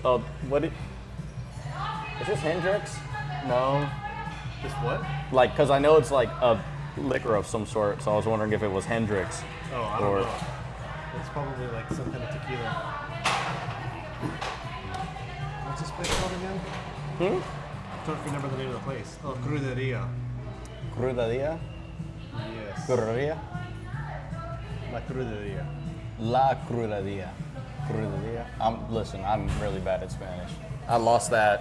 Oh, is this Hendrix? No. This what? Like, because I know it's like a liquor of some sort, so I was wondering if it was Hendrix. Oh, I don't know. It's probably like some kind of tequila. What's this place called again? I don't remember the name of the place. Oh, Cruderia. Cruderia? Yes. Cruderia? La Cruderia. La Cruderia. Cruderia. Listen, I'm really bad at Spanish. I lost that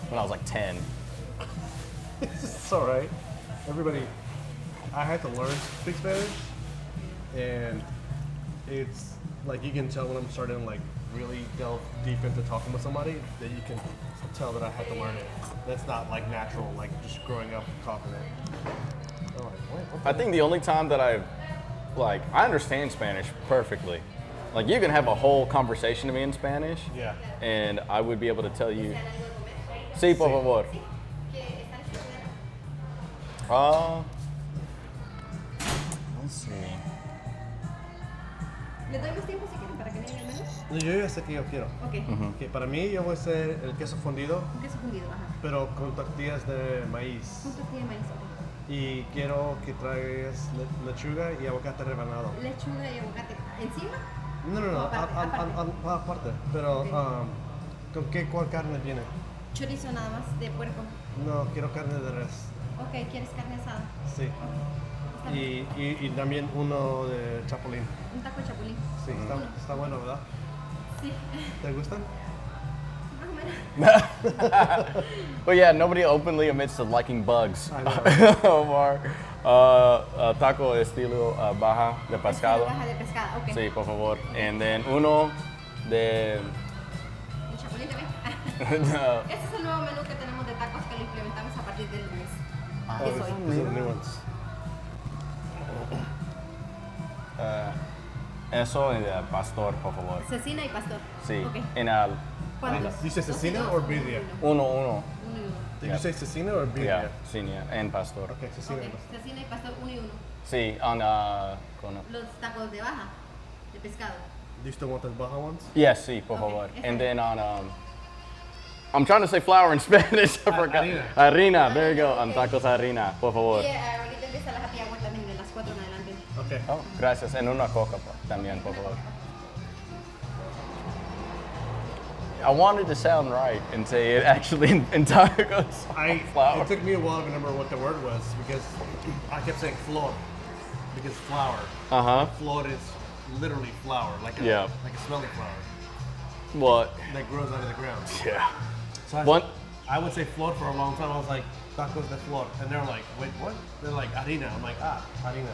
when I was like 10. It's all right. Everybody, I had to learn to speak Spanish, and it's like you can tell when I'm starting to like really delve deep into talking with somebody that you can tell that I had to learn it. That's not like natural, like just growing up talking it. Oh, I think the only time that I understand Spanish perfectly. Like you can have a whole conversation to me in Spanish, yeah, and I would be able to tell you, sí, por favor. Let's see. ¿Le doy más tiempo si quieren para que le den menos? No, yo ya sé que yo quiero. Ok. Que para mí yo voy a hacer el queso fundido, Un queso fundido, ajá. pero con tortillas de maíz. Un tortilla de maíz, ok. Y quiero que traigas lechuga y aguacate rebanado. Lechuga y aguacate. ¿Encima? No, Aparte. aparte. Pero, Ok. ¿cuál carne tiene? Chorizo nada más, de puerco. No, quiero carne de res. Ok, ¿quieres carne asada? Sí. Está bien. Y también uno de chapulín. Un taco de chapulín. Sí, está bueno, ¿verdad? Sí. ¿Te gustan? Más o menos. But yeah, nobody openly admits to liking bugs. I know. Omar, taco estilo baja de pescado. Baja de pescado, ok. Sí, por favor. And then uno de... ¿Un chapulín también? No. Este es el nuevo menú que tenemos de tacos que lo implementamos a partir del lunes. Oh, Es hoy. these are the new ones. Eso y de pastor, por favor. Cecina y pastor. Sí. Ok. En al ¿Cuántos? You say cecina or birria? uno. Uno y uno. Did you say cecina or birria? Yeah, cecina and pastor. Okay, cecina. Ok, cecina y pastor uno y uno. Sí, con... Los tacos de baja, de pescado. Do you still want the baja ones? Yes, sí, por Okay, favor. está And bien. then on I'm trying to say flour in Spanish. I forgot. Harina. Harina. There you go. On Okay. tacos harina, por favor. Y ahorita empieza la happy hour también de las 4 en adelante. Okay. Oh, gracias. En una coca también, por favor. I wanted to sound right and say it actually in tacos. Flour. It took me a while to remember what the word was because I kept saying flor because flour. Uh-huh. Flor is literally flour, like a smelly flower What? that grows out of the ground. Yeah. So I would say flor for a long time. I was like, tacos de flor. And they're like, wait, what? They're like, harina. I'm like, harina.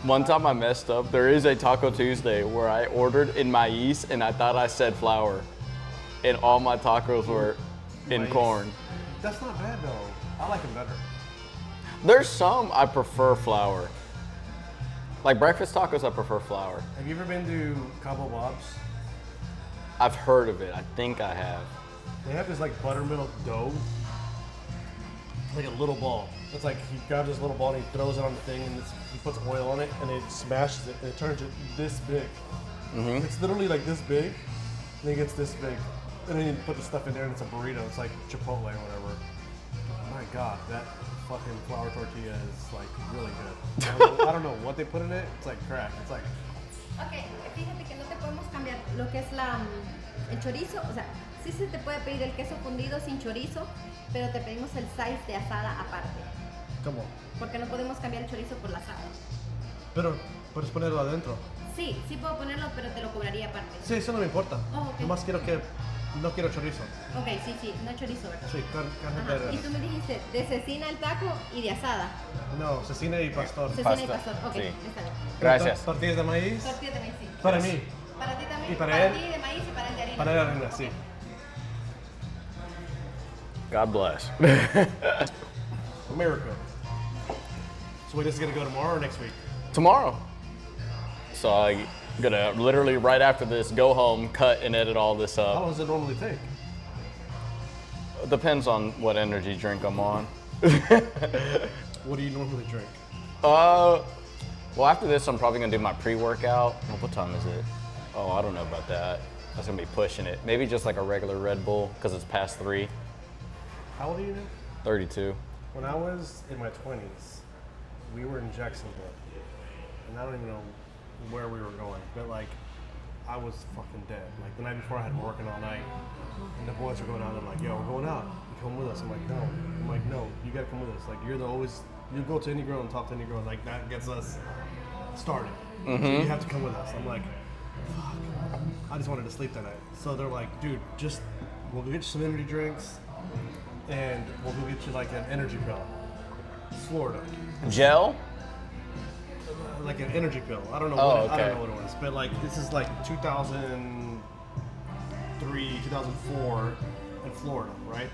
One time I messed up. There is a Taco Tuesday where I ordered in maíz and I thought I said flour. And all my tacos were in Maíz. corn. That's not bad though. I like them better. There's some I prefer flour. Like breakfast tacos, I prefer flour. Have you ever been to Cabo Bob's? I've heard of it. I think I have. They have this like buttermilk dough, like a little ball. It's like he grabs this little ball and he throws it on the thing and he puts oil on it and it smashes it and it turns it this big. Mm-hmm. It's literally like this big, and it gets this big. And then you put the stuff in there and it's a burrito. It's like Chipotle or whatever. My God, that fucking flour tortilla is like really good. I don't know what they put in it. It's like crack. It's like Ok, fíjate que no te podemos cambiar lo que es el chorizo. O sea, sí se te puede pedir el queso fundido sin chorizo, pero te pedimos el size de asada aparte. ¿cómo? Porque no podemos cambiar el chorizo por la asada. Pero puedes ponerlo adentro. Sí, sí puedo ponerlo, pero te lo cobraría aparte. Sí, eso no me importa. Oh, ok. Nomás no quiero chorizo. Ok, sí, no chorizo, ¿verdad? Sí, carne Ajá. Y de tú me dijiste de cecina el taco y de asada. No, cecina y pastor. Cecina y Pasta, pastor, ok, sí. está bien. Gracias. Tortillas de maíz. Tortilla de maíz, sí. Para mí. Para ti también. ¿Y para él? ti de maíz y para él de harina. Para la harina, sí. God bless. America. So wait, this is gonna go tomorrow or next week? Tomorrow. So I'm gonna literally right after this go home, cut and edit all this How up. long does it normally take? Depends on what energy drink I'm on. What do you normally drink? Well, after this, I'm probably gonna do my pre-workout. What time is it? Oh, I don't know about that. That's gonna be pushing it. Maybe just like a regular Red Bull because it's past 3. How old are you now? 32. When I was in my 20s, we were in Jacksonville, and I don't even know where we were going, but like, I was fucking dead. Like the night before, I had been working all night, and the boys were going out. They're like, "Yo, we're going out. You come with us." I'm like, "No." I'm like, "No, you gotta come with us. Like, you're the always. You go to any girl and talk to any girl. Like that gets us started. So you have to come with us." I'm like, "Fuck." I just wanted to sleep that night. So they're like, "Dude, just we'll go get you some energy drinks, and we'll go get you like an energy pill." Florida. Gel? Like an energy pill. I don't know. Oh, I don't okay. know what it was, but like this is like 2003, 2004 in Florida, right?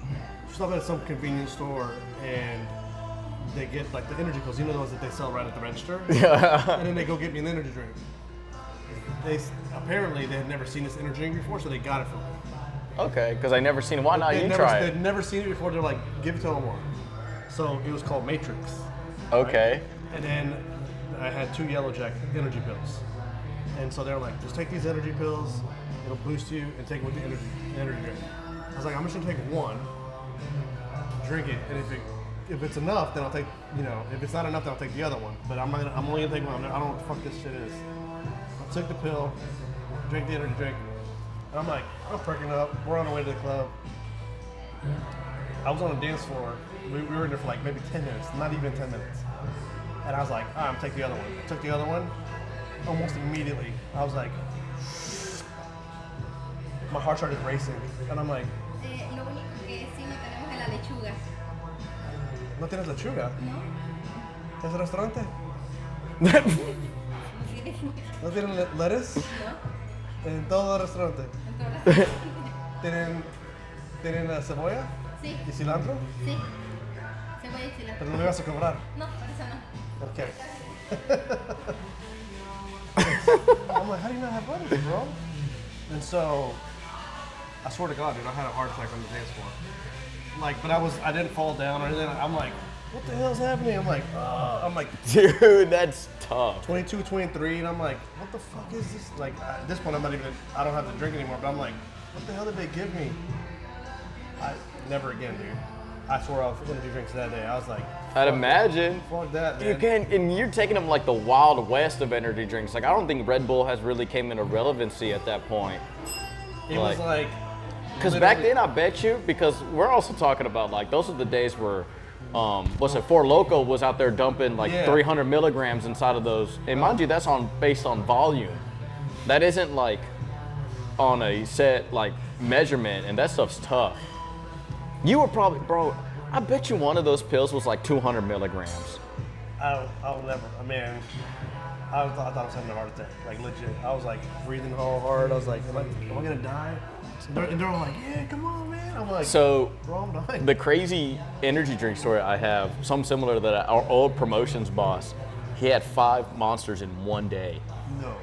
You stop at some convenience store and they get like the energy pills. You know those that they sell right at the register. Yeah. And then they go get me an energy drink. Apparently they had never seen this energy drink before, so they got it for me. Okay, because I never seen it. Why not? You try it. They'd never seen it before. They're like, "Give it to Omar." So it was called Matrix. Okay. Right? And then I had 2 Yellow Jack energy pills. And so they're like, "Just take these energy pills, it'll boost you, and take it with the energy drink." I was like, "I'm just gonna take one, drink it, and if it's enough, then I'll take, if it's not enough, then I'll take the other one. But I'm only gonna take one. I don't know what the fuck this shit is." I took the pill, drank the energy drink, and I'm like, I'm perking up, we're on the way to the club. I was on the dance floor, we were in there for like maybe 10 minutes, not even 10 minutes. And I was like, I'm take the other one. I took the other one, almost immediately. I was like, my heart started racing. And I'm like, Lo único que sí no tenemos es la lechuga. ¿No tienes lechuga? ¿No? ¿Es restaurante? No ¿No tienen lettuce? En todo el restaurante. Entonces, ¿Tienen cebolla? sí, ¿Y cilantro? sí. Cebolla y cilantro. Pero no me vas a cobrar. No, por eso no. Okay. I'm like, how do you not have lettuce, bro? And so, I swear to God, dude, I had a heart attack on the dance floor. Like, but I didn't fall down or anything. I'm like, what the hell's happening? I'm like, Dude, that's tough. 22, 23, and I'm like, what the fuck is this? Like, at this point, I don't have to drink anymore, but I'm like, what the hell did they give me? Never again, dude. I swore off energy drinks that day. I was like, I'd imagine. fuck that, man. You can, and you're taking them like the wild west of energy drinks. Like I don't think Red Bull has really came into relevancy at that point. It was like, because back then I bet you, because we're also talking about like those are the days where, Four Loko was out there dumping like 300 milligrams inside of those, and mind you, that's based on volume. That isn't like on a set like measurement, and that stuff's tough. You were probably, bro, I bet you one of those pills was like 200 milligrams. I'll never, I mean, I thought I was having a heart attack, like legit. I was like breathing all hard. I was like, am I gonna die? And they're all like, yeah, come on, man. I'm like, so bro, I'm dying. the crazy energy drink story I have, something similar to that, our old promotions boss, he had 5 monsters in one day. No.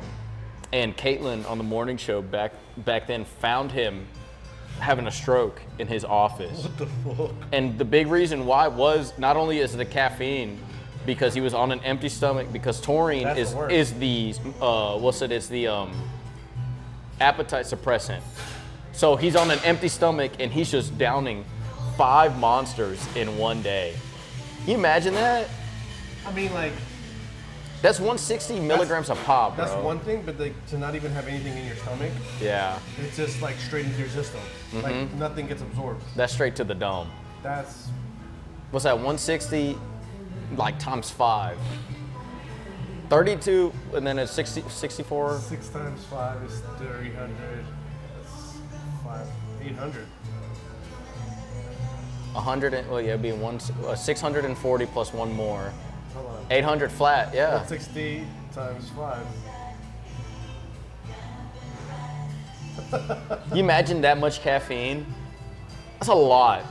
And Caitlin on the morning show back then found him having a stroke in his office. What the fuck? And the big reason why was not only is the caffeine, because he was on an empty stomach, because taurine is the appetite suppressant. So he's on an empty stomach and he's just downing 5 monsters in one day. Can you imagine that? I mean, like, that's 160 milligrams of pop, bro. That's one thing, but to not even have anything in your stomach, yeah, it's just like straight into your system. Like nothing gets absorbed. That's straight to the dome. That's, What's that, 160, like times 5. 32, and then it's 64. 6 times 5 is 300. That's 800. 100, well, yeah, it'd be 640 plus one more. Hold on. 800 flat, yeah. 160 times 5. You imagine that much caffeine? That's a lot.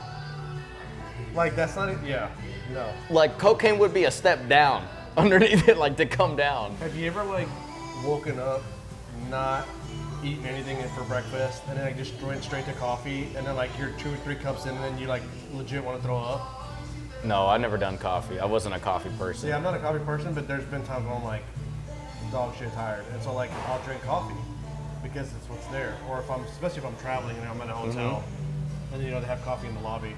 Like, that's not it. Yeah. No. Like, cocaine would be a step down underneath it, like to come down. Have you ever, like, woken up not eating anything for breakfast and then like just went straight to coffee and then like you're 2 or 3 cups in and then you like legit want to throw up? No, I've never done coffee. I wasn't a coffee person. Yeah, I'm not a coffee person, but there's been times where I'm like dog shit tired, and so like I'll drink coffee. because it's what's there. Or especially if I'm traveling and I'm in a hotel, and they have coffee in the lobby.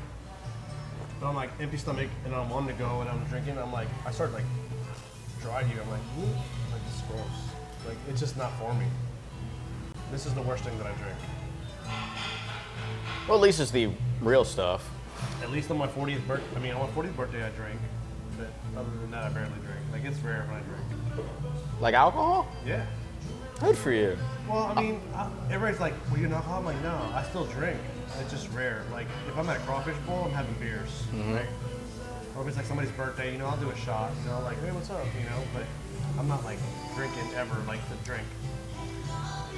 But I'm like empty stomach and I'm on the go and I'm drinking. I'm like, I start like dry here. I'm like, this is gross. Like it's just not for me. This is the worst thing that I drink. Well, at least it's the real stuff. At least on my 40th birthday. On my 40th birthday I drink. But other than that, I barely drink. Like it's rare when I drink. Like alcohol? Yeah. Good for you. Well, everybody's like, well, you're not alcohol? I'm like, no, I still drink. It's just rare. Like, if I'm at a crawfish bowl, I'm having beers, right? Or if it's like somebody's birthday, I'll do a shot, like, hey, what's up, But I'm not like drinking ever, like to drink.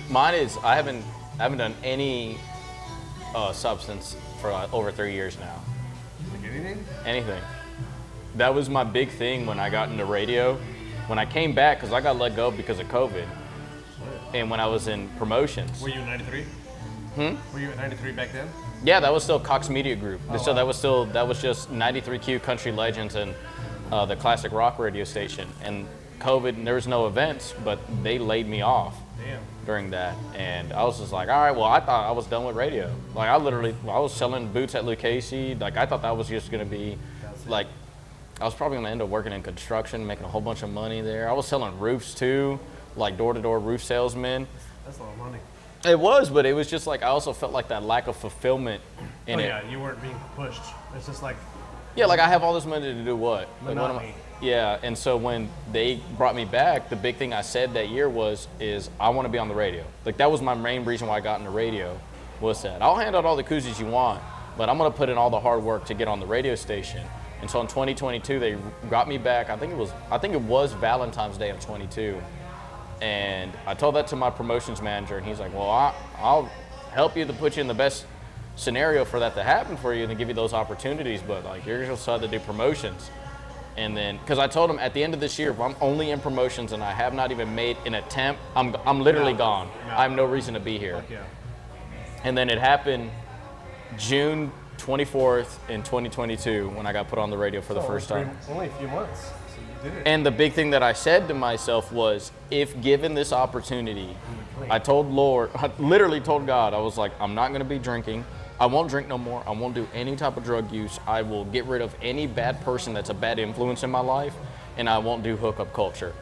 Mine is, I haven't done any substance for over 3 years now. Like anything? Anything. That was my big thing when I got into radio. When I came back, because I got let go because of COVID. And when I was in promotions. Were you in 93? Were you at 93 back then? Yeah, that was still Cox Media Group. Oh, so wow. that was just 93Q Country Legends and the classic rock radio station. And COVID, there was no events, but they laid me off. Damn. During that. And I was just like, all right, well, I thought I was done with radio. Like I was selling boots at Lucchese. Like I thought that was just gonna be like, I was probably gonna end up working in construction, making a whole bunch of money there. I was selling roofs too, like door-to-door roof salesman. That's a lot of money. It was, but it was just like, I also felt like that lack of fulfillment in it. Yeah, you weren't being pushed. It's just like. Yeah, like I have all this money to do what? Like, monotony. Yeah, and so when they brought me back, the big thing I said that year is I want to be on the radio. Like that was my main reason why I got into radio, was that I'll hand out all the koozies you want, but I'm gonna put in all the hard work to get on the radio station. And so in 2022, they got me back. I think it was Valentine's Day of 22. And I told that to my promotions manager, and he's like, well, I'll help you to put you in the best scenario for that to happen for you and to give you those opportunities, but like you're just have to do promotions. And then, because I told him at the end of this year, if I'm only in promotions and I have not even made an attempt, I'm literally gone. I have no reason to be here. Yeah. And then it happened June 24th in 2022 when I got put on the radio for the first time. Only a few months, so you did it. And the big thing that I said to myself was, if given this opportunity, I literally told God, I was like, I'm not gonna be drinking. I won't drink no more. I won't do any type of drug use. I will get rid of any bad person that's a bad influence in my life, and I won't do hookup culture.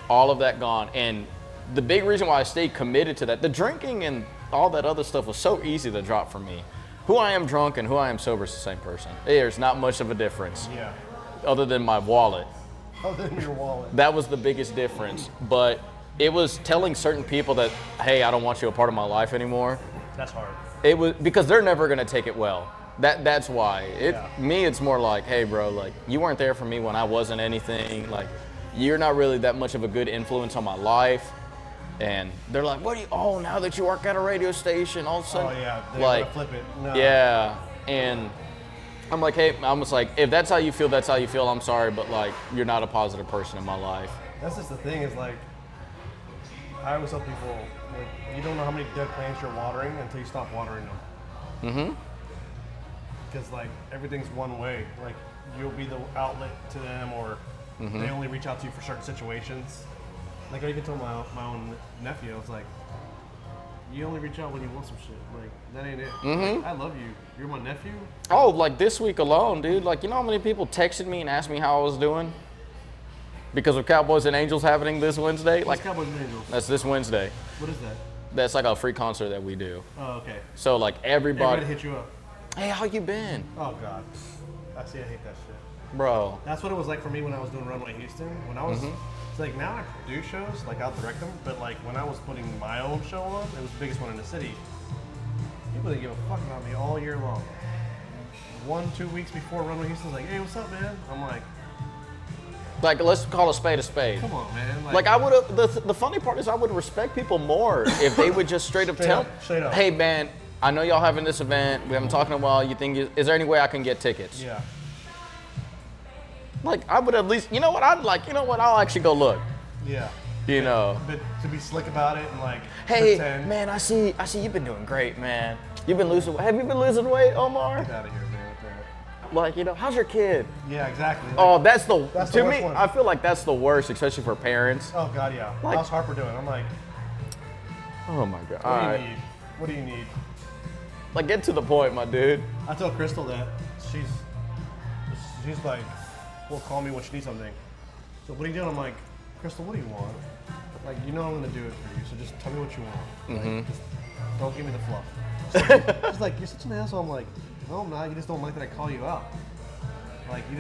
All of that gone. And the big reason why I stayed committed to that, the drinking and all that other stuff was so easy to drop for me. Who I am drunk and who I am sober is the same person. There's not much of a difference. Yeah. Other than my wallet. Other than your wallet. That was the biggest difference. But it was telling certain people that, hey, I don't want you a part of my life anymore. That's hard. It was because they're never gonna take it well. That's why. Me, it's more like, hey, bro, like you weren't there for me when I wasn't anything. Like you're not really that much of a good influence on my life. And they're like, what do you? Oh, now that you work at a radio station, all of a sudden, Oh yeah, they're like gonna flip it. No. yeah. And I'm like, hey, I'm just like, if that's how you feel, that's how you feel. I'm sorry, but like you're not a positive person in my life. That's just the thing is like, I always tell people, like, you don't know how many dead plants you're watering until you stop watering them. Mm-hmm. Because like everything's one way. Like you'll be the outlet to them, or they only reach out to you for certain situations. Like I even told my own nephew, I was like, you only reach out when you want some shit. Like that ain't it. Like, I love you. You're my nephew. Oh, like this week alone, dude. Like you know how many people texted me and asked me how I was doing because of Cowboys and Angels happening this Wednesday. What's Like Cowboys and Angels? that's this Wednesday. What is that? That's like a free concert that we do. Oh, okay. So like everybody hit you up. hey, how you been? Oh God. I hate that shit. Bro. That's what it was like for me when I was doing Runway Houston. When I was, it's like now I do shows, like I'll direct them, but like when I was putting my own show on, it was the biggest one in the city. People didn't give a fuck about me all year long. 1-2 weeks before Runway Houston's like, hey, what's up, man? I'm like, Let's call a spade a spade. come on, man. Like I would have. The funny part is I would respect people more if they would just straight up tell, straight up. hey man, I know y'all having this event. We haven't talked in a while. You think is there any way I can get tickets? Yeah. Like I would at least. You know what? I'll actually go look. Yeah. You know. But to be slick about it and like Hey pretend. man, I see you've been doing great, man. You've been losing. Have you been losing weight, Omar? Get out of here, man. With that. Like how's your kid? Yeah, exactly. Like, Oh, that's the the to worst me. one. I feel like that's the worst, especially for parents. Oh God, yeah. Like- How's Harper doing? I'm like, Oh my god. What All do you right. need? What do you need? Like, get to the point, my dude. I tell Crystal that she's like, will call me when she needs something. So what are you doing? I'm like, Crystal, what do you want? Like, you know I'm gonna do it for you, so just tell me what you want. Like, just don't give me the fluff. She's like, you're such an asshole. I'm like, no, I'm not. You just don't like that I call you out. Like, you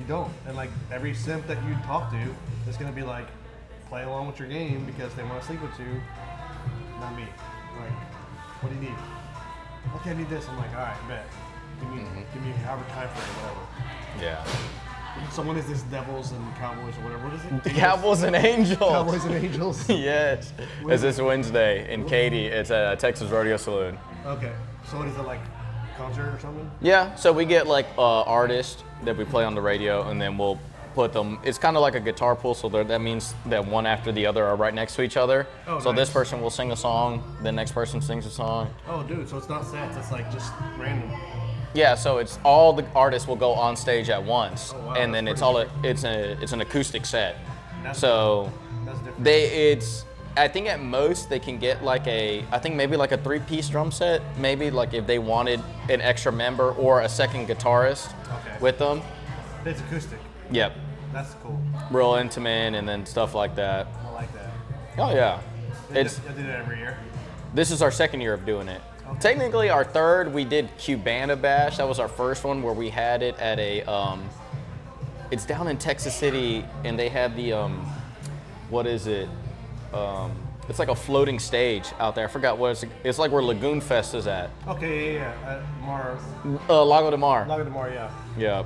don't. And like, every simp that you talk to is gonna be like, play along with your game because they want to sleep with you, not me. Like, what do you need? Okay, I need this. I'm like, all right, bet. Give me however time frame, whatever. Yeah. So when is this Devils and Cowboys or whatever? What is it? Cowboys and Angels. Cowboys and Angels. Yes. It's this Wednesday in Katy. It's at Texas Rodeo Saloon. Okay. So what is it, like concert or something? Yeah. So we get like artists that we play on the radio, and then we'll put them. It's kind of like a guitar pool, so that means that one after the other are right next to each other. Oh, so nice. this person will sing a song, the next person sings a song. Oh, dude. So it's not sets. It's like just random. Yeah, so it's all the artists will go on stage at once, Oh, wow, and then that's it's an acoustic set. That's So That's different. I think at most they can get like maybe like a 3-piece drum set, maybe like if they wanted an extra member or a second guitarist Okay. with them. It's acoustic. Yep, That's cool. real intimate and then stuff like that. I like that. Oh yeah, I do that every year. this is our second year of doing it. Okay. Technically, our third, we did Cubana Bash. That was our first one where we had it at it's down in Texas City, and they had the, what is it? It's like a floating stage out there. I forgot what it's like where Lagoon Fest is at. Okay, yeah. Lago de Mar. Lago de Mar, yeah. Yeah.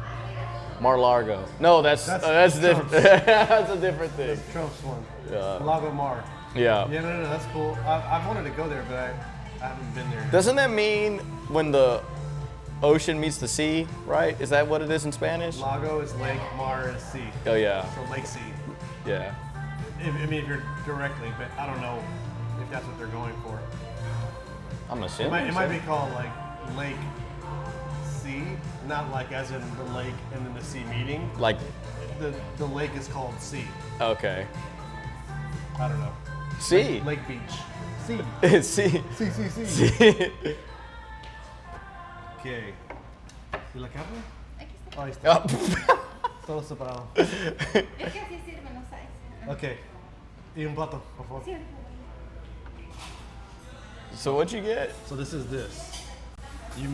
Mar-Largo. No, that's different. That's a different thing. That's Trump's one. Yeah. Lago Mar. Yeah. Yeah, no, that's cool. I've wanted to go there, but I haven't been there. Doesn't that mean when the ocean meets the sea, right? Is that what it is in Spanish? Lago is lake, Mar is sea. Oh yeah. So lake sea. Yeah. I mean, if you're directly, but I don't know if that's what they're going for. I'm It assuming. might be called like Lake Sea, not like as in the lake and then the sea meeting. Like, The lake is called Sea. okay. I don't know. Sea. Lake Beach. Sea. Sea. Sea. Sea. Okay. ¿Y la carne? Aquí está. Ahí está. Oh. Todo separado. Es que así sirven los sides. Ok. Y un plato, por favor. Sí. So what'd you get? So this is this. You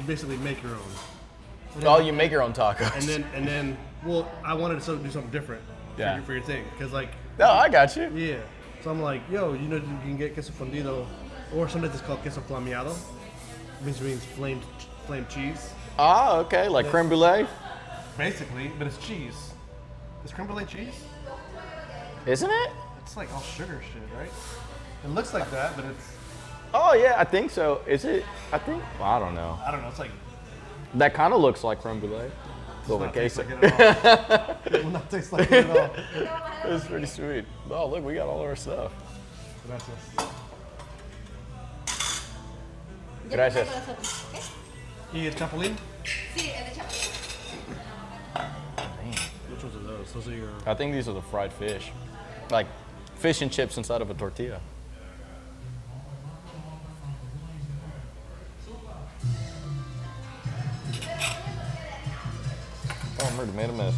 basically make your own. Oh, you make your own tacos. And then well, I wanted to do something different Yeah. for your thing, cause like No, I got you. yeah. So I'm like, yo, you know you can get queso fundido, or sometimes it's called queso flameado, which means flamed cheese, Ah, okay. Like creme brulee? basically, but it's cheese. Is creme brulee cheese? Isn't it? It's like all sugar shit, right? It looks like that, but it's Oh yeah, I think so. Is it? I think. Well, I don't know. I don't know. It's like That kind of looks like creme brulee. does Little not taste queso. like it at all. It will not taste like it at all. It's pretty sweet. Oh, look, we got all our stuff. Gracias. Ya Gracias. te traigo los otros, ¿ok? Y el chapulín? Sí, el de chapulín. Which ones are those? Those are your. I think these are the fried fish. Like fish and chips inside of a tortilla. Oh, I already made a mess.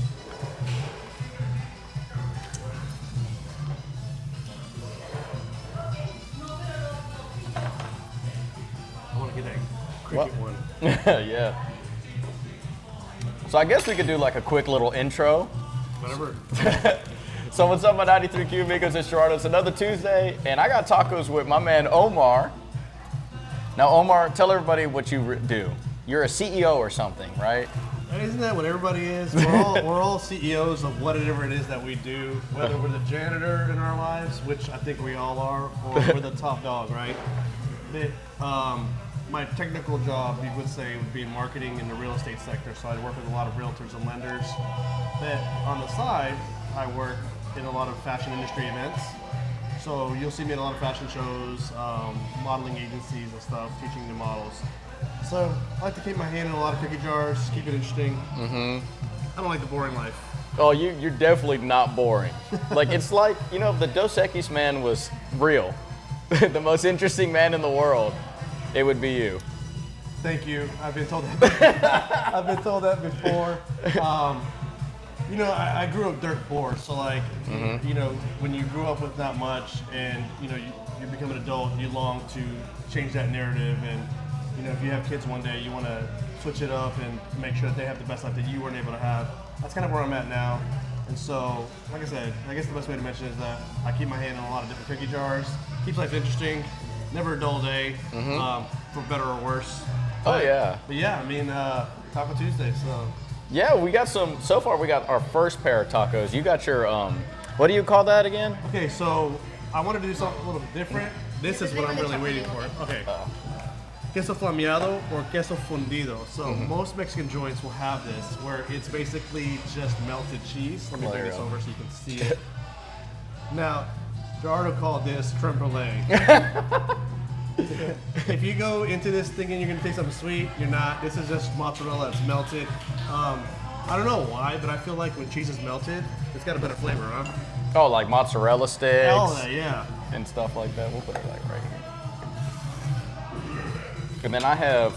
I want to get that cricket one. Yeah. So I guess we could do like a quick little intro. Whatever. So what's up, my 93Q amigos? It's Gerardo. It's another Tuesday, and I got tacos with my man Omar. Now, Omar, tell everybody what you do. You're a CEO or something, right? Isn't that what everybody is? We're all CEOs of whatever it is that we do, whether we're the janitor in our lives, which I think we all are, or we're the top dog, right? My technical job, you would say, would be in marketing in the real estate sector. So I work with a lot of realtors and lenders. But on the side, I work in a lot of fashion industry events. So you'll see me at a lot of fashion shows, modeling agencies and stuff, teaching new models. So I like to keep my hand in a lot of cookie jars, keep it interesting. I don't like the boring life. Oh, you're definitely not boring. Like, it's like, you know, if the Dos Equis man was real, the most interesting man in the world, it would be you. Thank you. I've been told that. I've been told that before. You know, I grew up dirt poor, so like, you know, when you grew up with not much, and you know, you become an adult, you long to change that narrative, and you know, if you have kids one day, you want to switch it up and make sure that they have the best life that you weren't able to have. That's kind of where I'm at now. And so, like I said, I guess the best way to mention is that I keep my hand in a lot of different cookie jars. Keeps life interesting. Never a dull day, for better or worse. But yeah, I mean, Taco Tuesday, so. Yeah, we got so far we got our first pair of tacos. You got your, what do you call that again? Okay, so I wanted to do something a little different. This is what I'm really waiting for. Okay. Queso flameado or queso fundido. So most Mexican joints will have this, where it's basically just melted cheese. Let me bring this over so you can see it. Now, Gerardo called this creme brulee. If you go into this thinking you're gonna taste something sweet, you're not. This is just mozzarella that's melted. I don't know why, but I feel like when cheese is melted, it's got a better flavor, huh? Oh, like mozzarella sticks. Oh, yeah. And stuff like that. We'll put it like right here. And then I have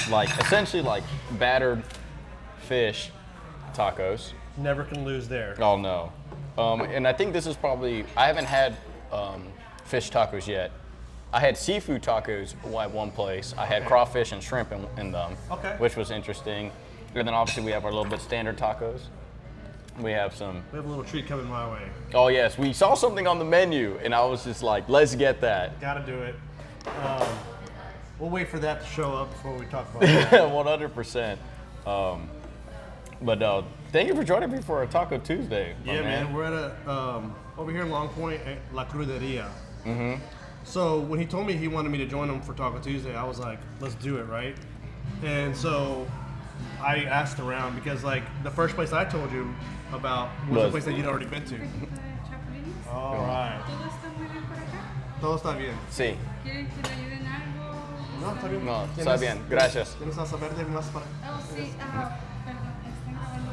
like essentially like battered fish tacos. Never can lose there. Oh no. And I think this is probably, I haven't had fish tacos yet. I had seafood tacos at one place. I had crawfish and shrimp in them, which was interesting. And then obviously we have our little bit standard tacos. We have a little treat coming my way. Oh yes, we saw something on the menu and I was just like, let's get that. Gotta do it. We'll wait for that to show up before we talk about it. 100%. But thank you for joining me for a Taco Tuesday. Yeah, man. We're at a over here in Long Point at La Cruderia. So when he told me he wanted me to join him for Taco Tuesday, I was like, let's do it, right? And so I asked around because like the first place I told you about was a place that you'd already been to. All right. Todo está bien. Sí. ¿Quieren que le ayuden algo? No, está bien. No, está bien. Gracias. ¿Tienes salsa verde más para? Oh, sí. Perdón, ¿están grabando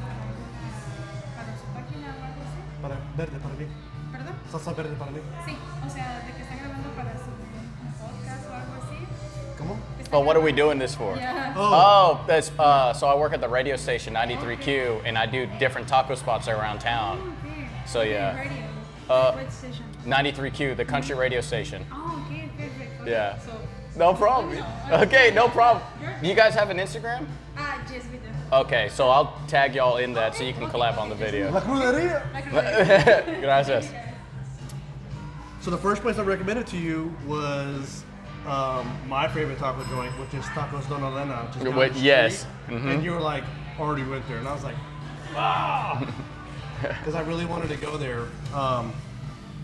para su página o algo así? Para verde para mí. ¿Perdón? Salsa verde para mí. Sí, o sea, de que están grabando para su podcast o algo así. ¿Cómo? Oh, what are we doing this for? Yeah. Oh, that's so I work at the radio station 93Q and I do different taco spots around town. Okay. So yeah. Radio. What station? 93Q, the country radio station. Oh, okay, perfect. Okay. Yeah. So, No problem. Okay, no problem. Do you guys have an Instagram? yes, we do. Okay, so I'll tag y'all in that so you can collab on the video. La Cruderia. Gracias. So the first place I recommended to you was my favorite taco joint, which is Tacos Don Elena. Which is down the street. Yes. And you were like, already went there. And I was like, ah! Because I really wanted to go there.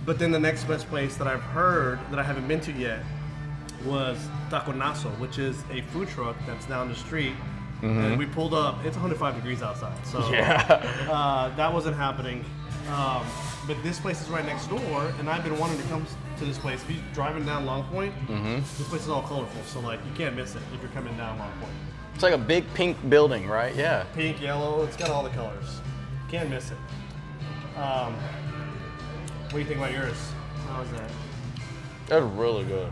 But then the next best place that I've heard that I haven't been to yet was Taco Naso, which is a food truck that's down the street. And we pulled up, it's 105 degrees outside. So that wasn't happening. But this place is right next door, and I've been wanting to come to this place. If you're driving down Long Point, this place is all colorful, so like you can't miss it if you're coming down Long Point. It's like a big pink building, right? Yeah. Pink, yellow, it's got all the colors. Can't miss it. What do you think about yours? How was that? That's really good.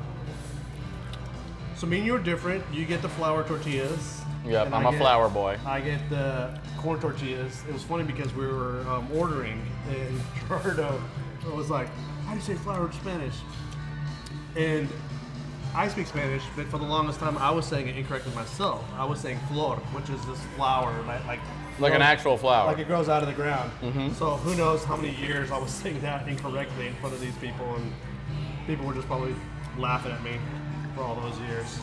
So me and you are different. You get the flour tortillas. Yep, and I'm a flour boy. I get the corn tortillas. It was funny because we were ordering, and Gerardo was like, "How do you say flour in Spanish?" And I speak Spanish, but for the longest time I was saying it incorrectly myself. I was saying flor, which is this flower, like an actual flower. like it grows out of the ground. So who knows how many years I was saying that incorrectly in front of these people, and people were just probably laughing at me for all those years.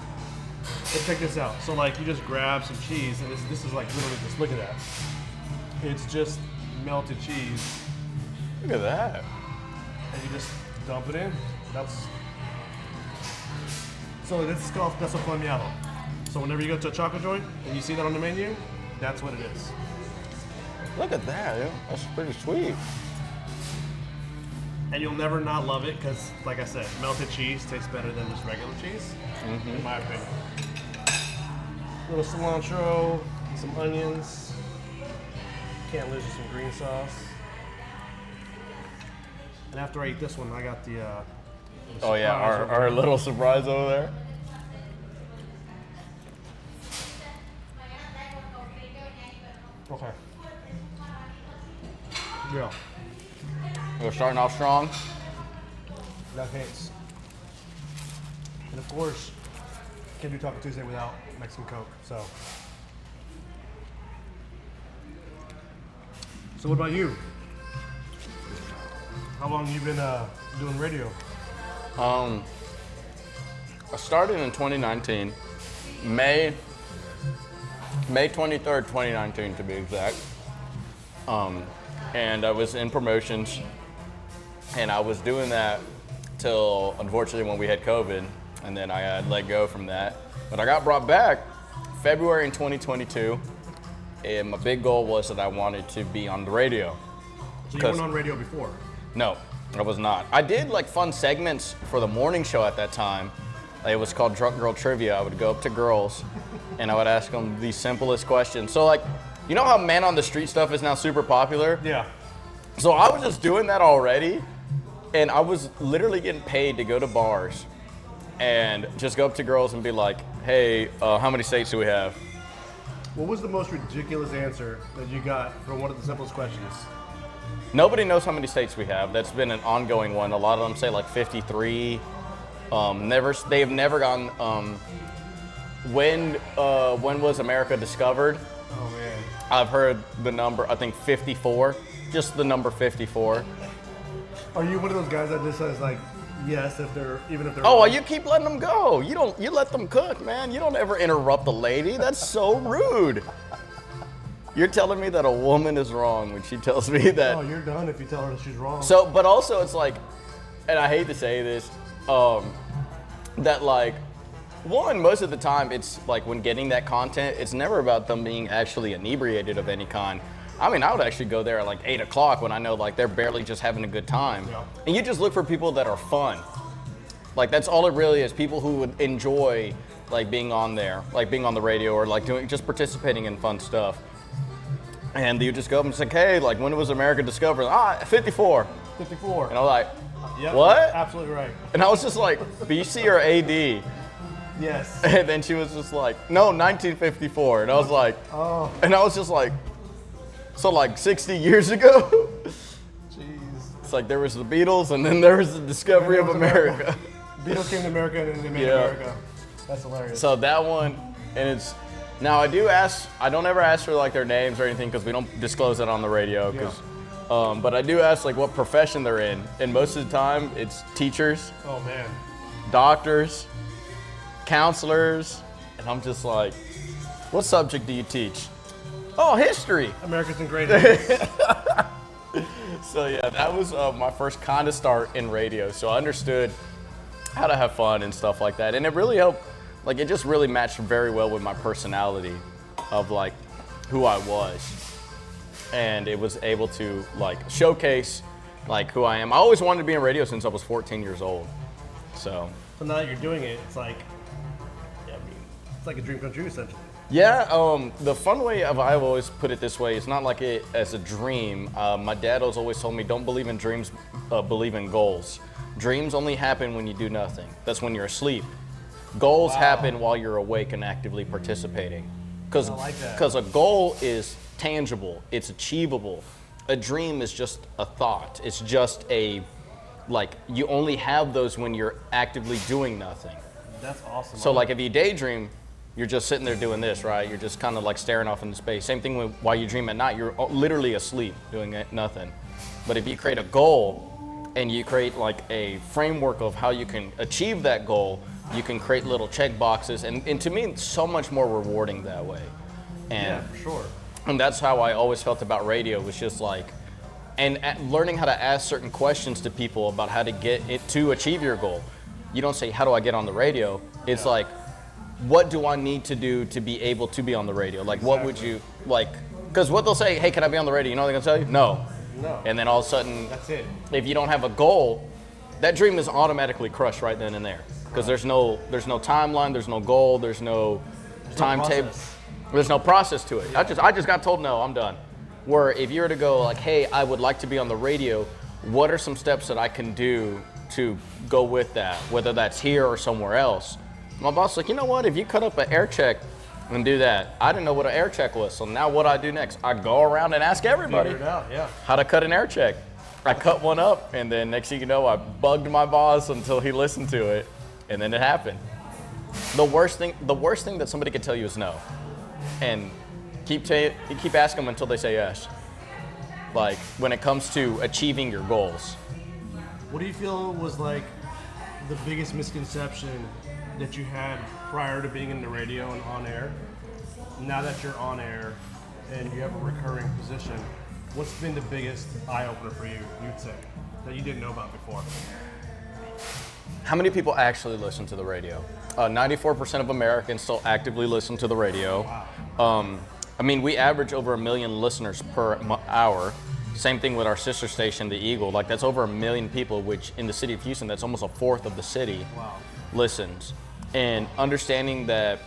But check this out. So like you just grab some cheese, and this is like literally just, look at that. It's just melted cheese. Look at that. And you just dump it in. So this is called queso flameado. So whenever you go to a chocolate joint and you see that on the menu, that's what it is. Look at that, dude. That's pretty sweet. And you'll never not love it because, like I said, melted cheese tastes better than just regular cheese, in my opinion. A little cilantro, some onions. Can't lose you some green sauce. And after I eat this one, I got the Oh yeah, our little surprise over there. Okay. Yeah. We're starting off strong. That hits. And of course, can't do Taco Tuesday without Mexican Coke. So what about you? How long have you been doing radio? I started in 2019, May 23rd, 2019 to be exact. And I was in promotions, and I was doing that till unfortunately when we had COVID, and then I had let go from that. But I got brought back February in 2022, and my big goal was that I wanted to be on the radio. So you weren't on radio before? No, I was not. I did like fun segments for the morning show at that time. It was called Drunk Girl Trivia. I would go up to girls and I would ask them the simplest questions. So like, you know how man on the street stuff is now super popular? Yeah. So I was just doing that already, and I was literally getting paid to go to bars and just go up to girls and be like, hey, how many states do we have? What was the most ridiculous answer that you got from one of the simplest questions? Nobody knows how many states we have. That's been an ongoing one. A lot of them say like 53. They've never gone. When was America discovered? Oh man. I've heard the number. I think 54. Just the number 54. Are you one of those guys that just says like yes if they're Oh, wrong? you keep letting them go. You let them cook, man. You don't ever interrupt a lady. That's so rude. You're telling me that a woman is wrong when she tells me that. Oh, you're done if you tell her that she's wrong. So, but also it's like, and I hate to say this, that like, one, most of the time it's like when getting that content, it's never about them being actually inebriated of any kind. I mean, I would actually go there at like 8 o'clock when I know like they're barely just having a good time. Yeah. And you just look for people that are fun. Like that's all it really is, people who would enjoy like being on there, like being on the radio or like just participating in fun stuff. And you just go up and say, hey, like when was America discovered? 54. 54. And I was like, Yep, what? Absolutely right. And I was just like, BC or AD? Yes. And then she was just like, no, 1954. And I was like, Oh. and I was just like, so like 60 years ago? Jeez. It's like there was the Beatles and then there was the discovery of America. Beatles came to America and then they made Yeah. America. That's hilarious. So that one, and it's, now I don't ever ask for like their names or anything because we don't disclose that on the radio. But I do ask like what profession they're in. And most of the time it's teachers, Oh man. doctors, counselors. And I'm just like, what subject do you teach? Oh, history. America's in great hands. So yeah, that was my first kind of start in radio. So I understood how to have fun and stuff like that. And it really helped, like it just really matched very well with my personality of like who I was. And it was able to like showcase like who I am. I always wanted to be in radio since I was 14 years old. So now that you're doing it, it's like, yeah, I mean, it's like a dream come true essentially. yeah, the fun way of I've always put it this way, it's not like it as a dream. My dad has always told me, don't believe in dreams, believe in goals. Dreams only happen when you do nothing. That's when you're asleep. Goals happen while you're awake and actively participating. I like that. Because a goal is tangible, it's achievable. A dream is just a thought. It's just like you only have those when you're actively doing nothing. That's awesome. So like if you daydream, you're just sitting there doing this, right? You're just kind of like staring off into space. Same thing while you dream at night, you're literally asleep doing nothing. But if you create a goal and you create like a framework of how you can achieve that goal, you can create little check boxes. And to me, it's so much more rewarding that way. And, yeah, for sure. And that's how I always felt about radio, was just like, and learning how to ask certain questions to people about how to get it to achieve your goal. You don't say, how do I get on the radio? It's like, what do I need to do to be able to be on the radio? Like, what would you, like, because what they'll say, hey, can I be on the radio? You know what they're gonna tell you? No. No. And then all of a sudden, That's it. if you don't have a goal, that dream is automatically crushed right then and there. Because there's no timeline, there's no goal, there's no timetable. There's no process to it. I just got told no, I'm done. Where if you were to go like, hey, I would like to be on the radio, what are some steps that I can do to go with that, whether that's here or somewhere else. My boss was like, you know what, if you cut up an air check and do that, I didn't know what an air check was, so now what do I do next? I go around and ask everybody Figure it out, yeah. how to cut an air check. I cut one up, and then next thing you know, I bugged my boss until he listened to it, and then it happened. The worst thing that somebody could tell you is no, and keep asking them until they say yes. Like when it comes to achieving your goals. What do you feel was like the biggest misconception that you had prior to being in the radio and on air? Now that you're on air and you have a recurring position, what's been the biggest eye-opener for you, you'd say, that you didn't know about before? How many people actually listen to the radio? 94% of Americans still actively listen to the radio. Wow. I mean, we average over 1 million listeners per hour. Same thing with our sister station, The Eagle. Like, that's over 1 million people, which in the city of Houston, that's almost a fourth of the city listens. And understanding that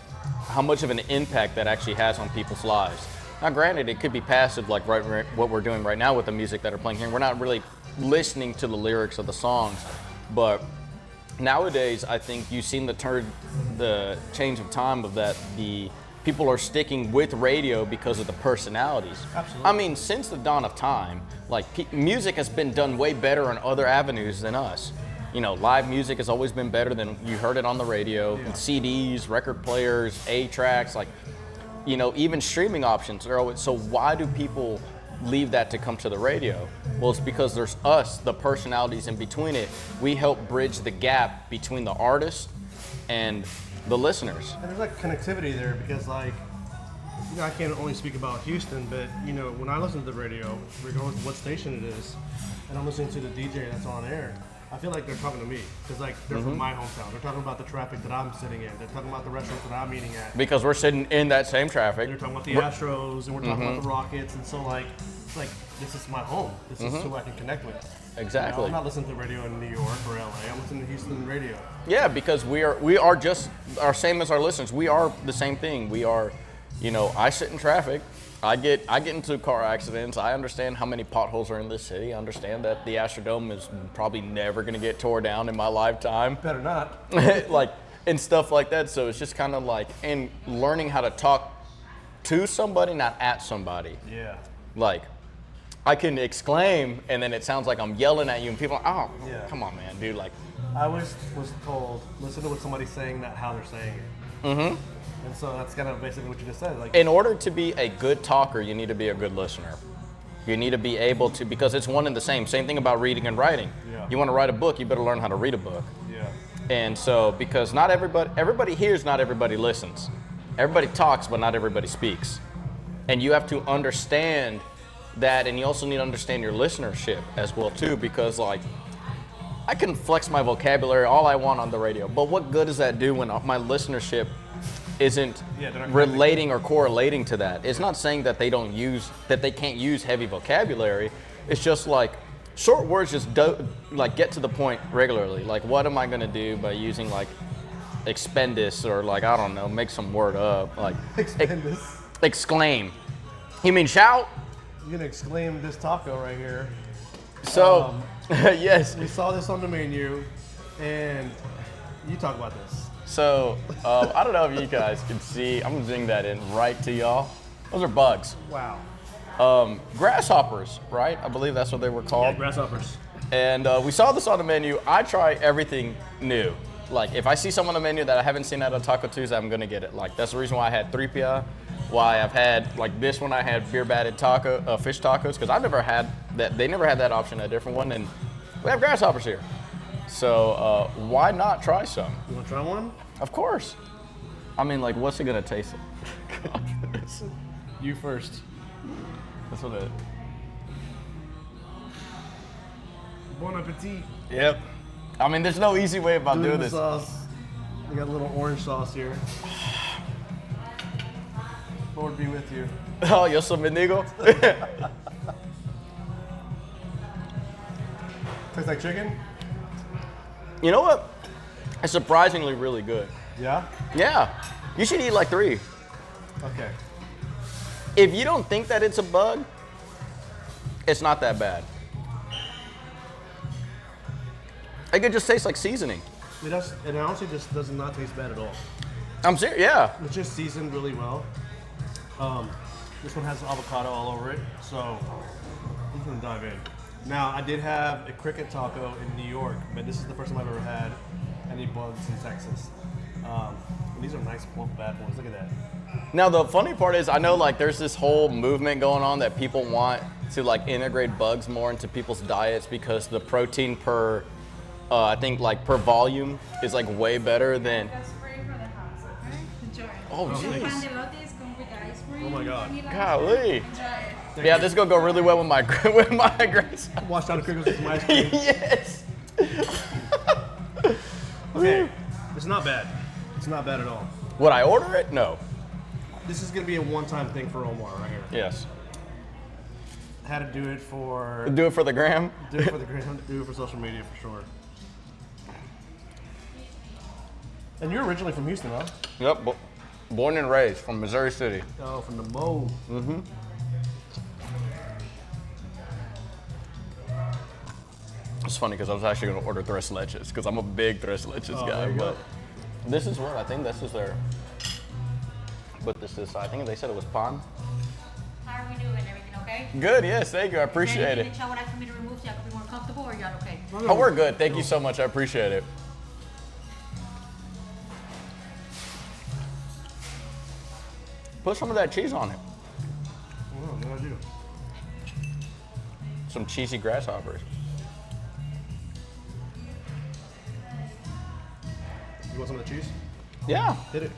how much of an impact that actually has on people's lives. Now, granted, it could be passive, like what we're doing right now with the music that are playing here. We're not really listening to the lyrics of the songs, but nowadays, I think you've seen the change of time of that the people are sticking with radio because of the personalities. Absolutely. I mean, since the dawn of time, like music has been done way better on other avenues than us. You know, live music has always been better than you heard it on the radio, with CDs, record players, A-tracks, like, you know, even streaming options are always, so why do people leave that to come to the radio? Well, it's because there's us, the personalities in between it. We help bridge the gap between the artist and the listeners. And there's like connectivity there because, like, you know, I can't only speak about Houston, but, you know, when I listen to the radio, regardless of what station it is, and I'm listening to the DJ that's on air, I feel like they're talking to me because, like, they're from my hometown. They're talking about the traffic that I'm sitting in. They're talking about the restaurants that I'm eating at. Because we're sitting in that same traffic. They're talking about the Astros, and we're talking about the Rockets, and so, like, it's like, this is my home. This is who I can connect with. Exactly. You know, I'm not listening to radio in New York or LA. I'm listening to Houston radio. Yeah, because we are just our same as our listeners. We are the same thing. We are, you know, I sit in traffic. I get into car accidents. I understand how many potholes are in this city. I understand that the Astrodome is probably never going to get tore down in my lifetime. Better not. Like, and stuff like that. So it's just kind of like, and learning how to talk to somebody, not at somebody. Yeah. Like, I can exclaim, and then it sounds like I'm yelling at you, and people are like, oh, Yeah. come on, man, dude. Like, I was told, listen to what somebody's saying, not how they're saying it. mm-hmm. And so that's kind of basically what you just said. Like, In order to be a good talker, you need to be a good listener. You need to be able to, because it's one and the same. Same thing about reading and writing. Yeah. You want to write a book, you better learn how to read a book. yeah. And so, because not everybody hears, not everybody listens. Everybody talks, but not everybody speaks. And you have to understand that, and you also need to understand your listenership as well too, because, like, I can flex my vocabulary all I want on the radio, but what good does that do when my listenership isn't relating or correlating to that? It's not saying that they can't use heavy vocabulary. It's just like short words just like get to the point regularly. Like, what am I gonna do by using like expendus or like, I don't know, make some word up, like Expendus. exclaim. You mean shout? You're gonna exclaim this taco right here. So, yes. We saw this on the menu, and you talk about this. So, I don't know if you guys can see. I'm gonna zing that in right to y'all. Those are bugs. Wow. Grasshoppers, right? I believe that's what they were called. Grasshoppers. And we saw this on the menu. I try everything new. Like, if I see something on the menu that I haven't seen at a Taco Tuesday, I'm gonna get it. Like, that's the reason why I had 3PI. Why I've had, like this one, I had beer batted fish tacos, because I've never had that. They never had that option at a different one, and we have grasshoppers here. So why not try some? You want to try one? Of course. I mean, like, what's it gonna taste like? You first. That's what it. Bon appetit. Yep. I mean, there's no easy way about doing the this. sauce. We got a little orange sauce here. Lord be with you. Oh, yo soy mendigo. Tastes like chicken? You know what? It's surprisingly really good. Yeah? Yeah. You should eat like 3. Okay. If you don't think that it's a bug, it's not that bad. It could just taste like seasoning. It does, and it honestly just does not taste bad at all. I'm serious, yeah. It's just seasoned really well. This one has avocado all over it, so we're gonna dive in. Now, I did have a cricket taco in New York, but this is the first time I've ever had any bugs in Texas. These are nice plump bad boys. Look at that. Now the funny part is, I know like there's this whole movement going on that people want to like integrate bugs more into people's diets because the protein per, I think like per volume is like way better than. That's free for the house, okay? Enjoy it. Oh The jeez. pan de lotes come with ice cream. Oh my God. vanilla Golly. Enjoy it. Yeah, this is gonna go really well with my with my grapes. Washed out of crickles with some ice cream. Yes. Okay, it's not bad. It's not bad at all. Would I order it? No. This is gonna be a one-time thing for Omar right here. Yes. Had to do it for Do it for the gram. do it for the gram, do it for social media for sure. And you're originally from Houston, huh? Yep. Born and raised from Missouri City. Oh, from the Mo. Mm-hmm. It's funny because I was actually gonna order tres leches because I'm a big tres leches Oh, guy. there you But go. this is what I think this is their. But this is, I think they said it was pan. How are we doing? Everything okay? Good, yes, thank you. I appreciate it. Anything that y'all would like for me to remove so y'all can be more comfortable, or y'all okay? Oh, we're good. Thank you so much. I appreciate it. Put some of that cheese on it. Oh, what do I do? Some cheesy grasshoppers. You want some of the cheese? Yeah. Hit it.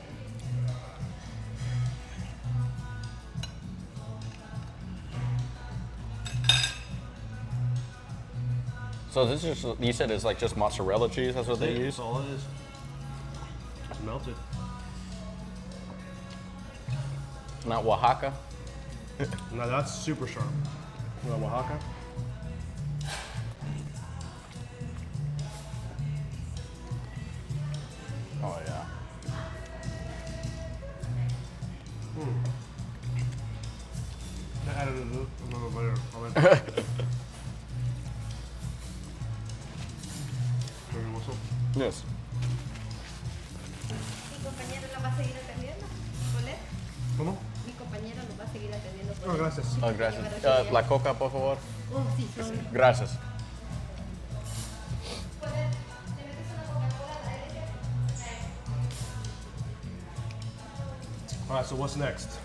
So this is, you said it's like just mozzarella cheese, that's what they use? That's all it is. It's melted. Not Oaxaca? Now that's super sharp. You want Oaxaca? Oh yeah. I added a little later. Yes. Mi compañero la va a seguir atendiendo. ¿Colette? ¿Cómo? Mi compañero lo va a seguir atendiendo. Oh, gracias. Oh, gracias. La coca, por favor. Oh, sí, sorry. Gracias. All right, so what's next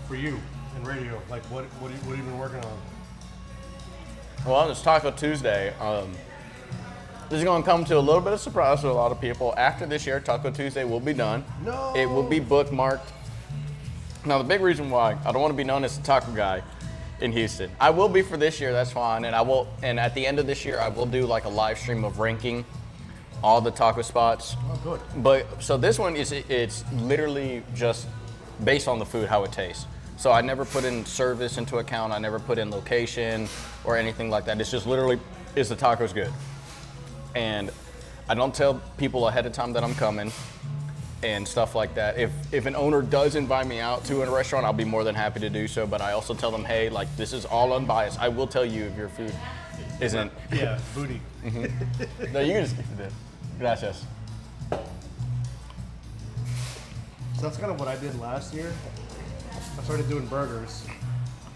for you in radio? Like, what have you been working on? Well, it's Taco Tuesday. This is going to come to a little bit of surprise to a lot of people. After this year, Taco Tuesday will be done. No. It will be bookmarked. Now, the big reason why I don't want to be known as the taco guy in Houston. I will be for this year, that's fine. And I will. And at the end of this year, I will do like a live stream of ranking all the taco spots. Oh, good. But so this one it's literally just based on the food, how it tastes. So I never put in service into account. I never put in location or anything like that. It's just literally, is the tacos good? And I don't tell people ahead of time that I'm coming and stuff like that. If an owner does invite me out to a restaurant, I'll be more than happy to do so. But I also tell them, hey, like this is all unbiased. I will tell you if your food isn't. Yeah, booty. No, you can just keep it in. Gracias. So that's kind of what I did last year. I started doing burgers.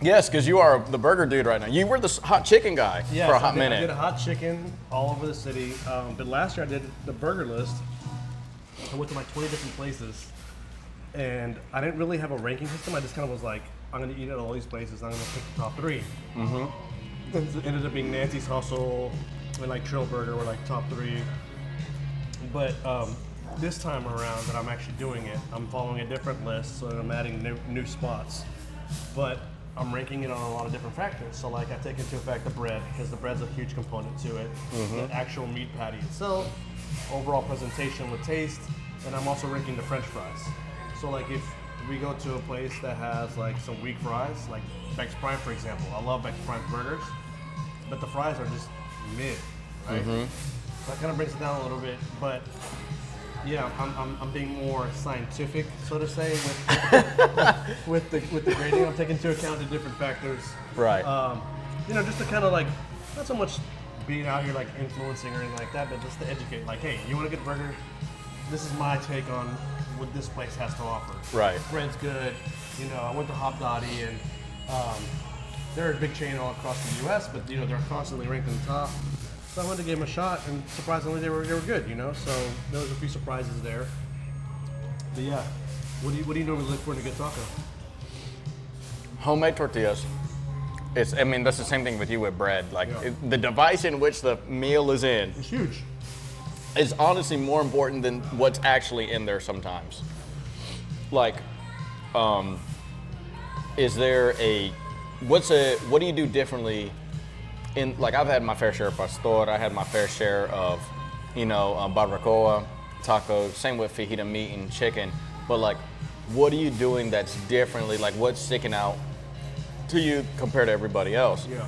Yes, because you are the burger dude right now. You were the hot chicken guy for a hot I minute. did a hot chicken all over the city. But last year I did the burger list. I went to like 20 different places. And I didn't really have a ranking system. I just kind of was like, I'm going to eat at all these places. I'm going to pick the top 3. Mm-hmm. It ended up being Nancy's Hustle and like Trill Burger were like top 3. But this time around that I'm actually doing it, I'm following a different list, so I'm adding new spots. But I'm ranking it on a lot of different factors. So like I take into effect the bread, because the bread's a huge component to it, the actual meat patty itself, overall presentation with taste, and I'm also ranking the French fries. So like if we go to a place that has like some weak fries, like Beck's Prime for example, I love Beck's Prime burgers, but the fries are just mid, right? So that kind of brings it down a little bit, but yeah, I'm being more scientific, so to say, with the grading. I'm taking into account the different factors. Right. You know, just to kind of like, not so much being out here like influencing or anything like that, but just to educate. Like, hey, you want a good burger? This is my take on what this place has to offer. Right. Bread's good. You know, I went to Hop Dotty, and they're a big chain all across the U.S., but you know they're constantly ranked in the top. So I went to give them a shot, and surprisingly they were good. You know, so there was a few surprises there. But yeah, what do you normally look for in a good taco? Homemade tortillas. I mean, that's the same thing with you with bread. Like, the device in which the meal is in It's huge. is honestly more important than what's actually in there sometimes. Like, what do you do differently like, I've had my fair share of pastor, I had my fair share of, barbacoa, tacos, same with fajita meat and chicken, but like, what are you doing that's differently? Like, what's sticking out to you compared to everybody else? Yeah.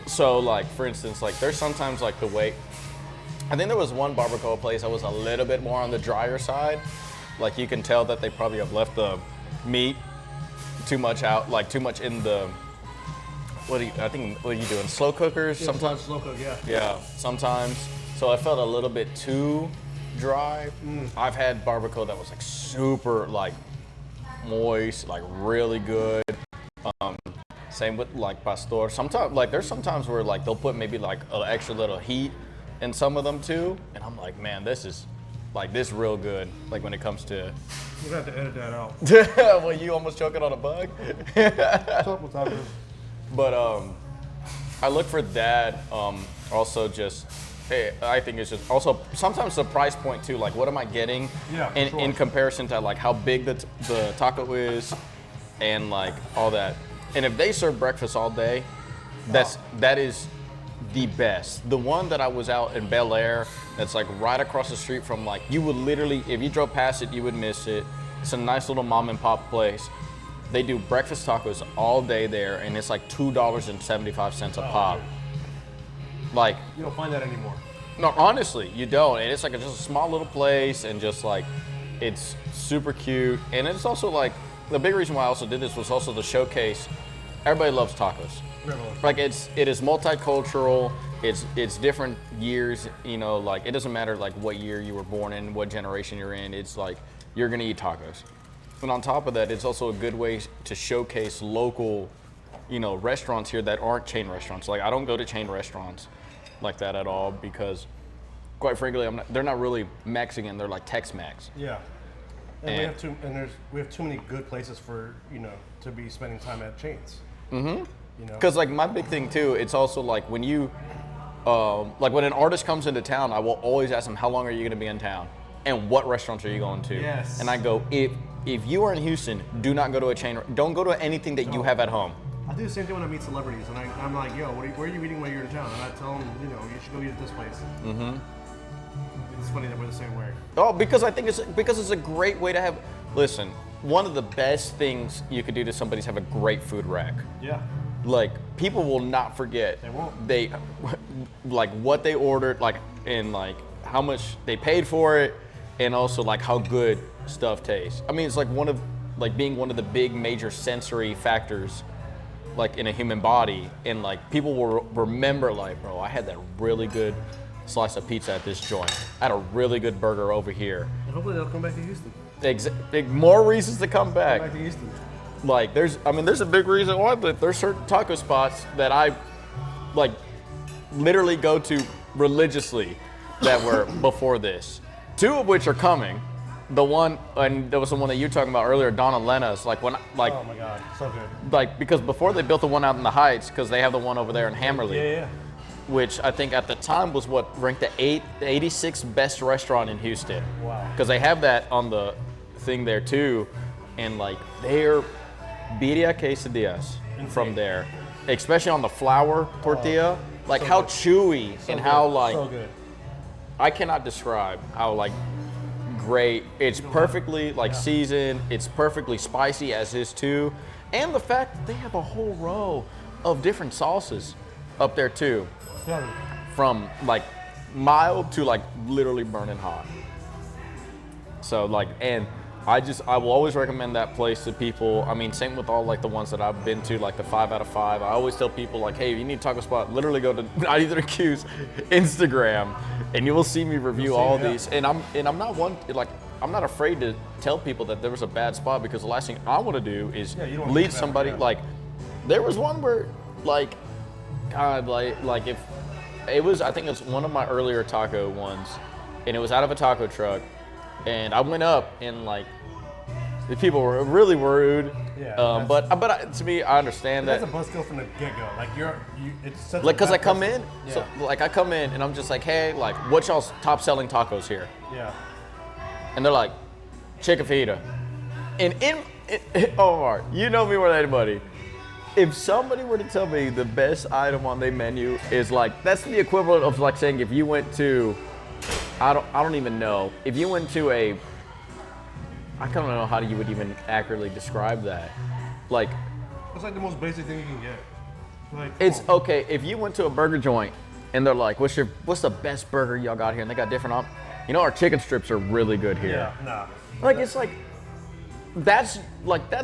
So like, for instance, like there's sometimes like the way, I think there was one barbacoa place that was a little bit more on the drier side. Like you can tell that they probably have left the meat too much out, like too much in the, what are you doing? Slow cookers? Yeah, Sometimes. slow cook, yeah. Yeah, sometimes. So I felt a little bit too dry. I've had barbacoa that was like super like moist, like really good. Same with like pastor. Sometimes, like there's sometimes where like they'll put maybe like an extra little heat in some of them too, and I'm like, man, this is real good. Like when it comes to. We're gonna have to edit that out. Well, you almost choking on a bug. Couple tacos. But I look for that. Also, just I think it's just also sometimes the price point too. Like, what am I getting? Yeah, in comparison to like how big the taco is, and like all that. And if they serve breakfast all day, that is the best. The one that I was out in Bel Air, that's like right across the street from, like, you would literally, if you drove past it, you would miss it. It's a nice little mom and pop place. They do breakfast tacos all day there, and it's like $2.75 a pop. Like, You don't find that anymore. no, honestly, you don't. And it's like just a small little place, and just like, it's super cute. And it's also like, the big reason why I also did this was also to showcase, everybody loves tacos. Like it is multicultural. It's different years. Like it doesn't matter like what year you were born in, what generation you're in. It's like you're gonna eat tacos. And on top of that, it's also a good way to showcase local, restaurants here that aren't chain restaurants. Like I don't go to chain restaurants like that at all because, quite frankly, they're not really Mexican. They're like Tex-Mex. Yeah. And we have too many good places for to be spending time at chains. Mm-hmm. Because like my big thing too, it's also like when you, like when an artist comes into town, I will always ask them, how long are you going to be in town, and what restaurants are you going to? Yes. And I go, if you are in Houston, do not go to a chain. Don't go to anything that you have at home. I do the same thing when I meet celebrities, and I'm like, yo, where are you eating while you're in town? And I tell them, you should go eat at this place. Mm-hmm. It's funny that we're the same way. Oh, because I think it's a great way to have. Listen, one of the best things you could do to somebody is have a great food rack. Yeah. Like people will not forget. They won't. They like what they ordered, like, and like how much they paid for it, and also like how good stuff tastes. I mean, it's like being one of the big major sensory factors, like in a human body, and like people will remember, like, bro, I had that really good slice of pizza at this joint. I had a really good burger over here. And hopefully they'll come back to Houston. More reasons to come back. Come back to Houston. Like there's a big reason why, but there's certain taco spots that I like literally go to religiously that were before this. Two of which are coming. The one, and there was the one that you were talking about earlier, Don and Lena's. Like oh my God, so good. Like because before they built the one out in the Heights, because they have the one over there in Hammerley. Yeah. Which I think at the time was what ranked the 86th best restaurant in Houston. Wow. Because they have that on the thing there too, and like they're birria quesadillas from there, especially on the flour tortilla, like so how good. Chewy so and good. How like so good. I cannot describe how like great. It's perfectly like seasoned. It's perfectly spicy as is too, and the fact that they have a whole row of different sauces up there too, from like mild to like literally burning hot. So like, and I will always recommend that place to people. I mean, same with all like the ones that I've been to, like the 5 out of 5. I always tell people like, hey, if you need a taco spot, literally go to Not Either Q's Instagram, and you will see me review all these. And I'm not one like I'm not afraid to tell people that there was a bad spot, because the last thing I want to do is lead somebody like. There was one where like, God, like if it was, I think it was one of my earlier taco ones, and it was out of a taco truck, and I went up and like. The people were really rude, but to me, I understand that. That's a buzzkill from the get-go. Like it's such like because I come in, so like I come in and I'm just like, hey, like what's y'all's top selling tacos here? Yeah. And they're like, chicken fajita. And Omar, you know me more than anybody. If somebody were to tell me the best item on their menu is like, that's the equivalent of like saying if you went to, I don't even know, if you went to I don't know how you would even accurately describe that. Like, it's like the most basic thing you can get. Like, it's okay if you went to a burger joint and they're like, what's the best burger y'all got here? And they got different our chicken strips are really good here. Yeah, nah. Like it's like that's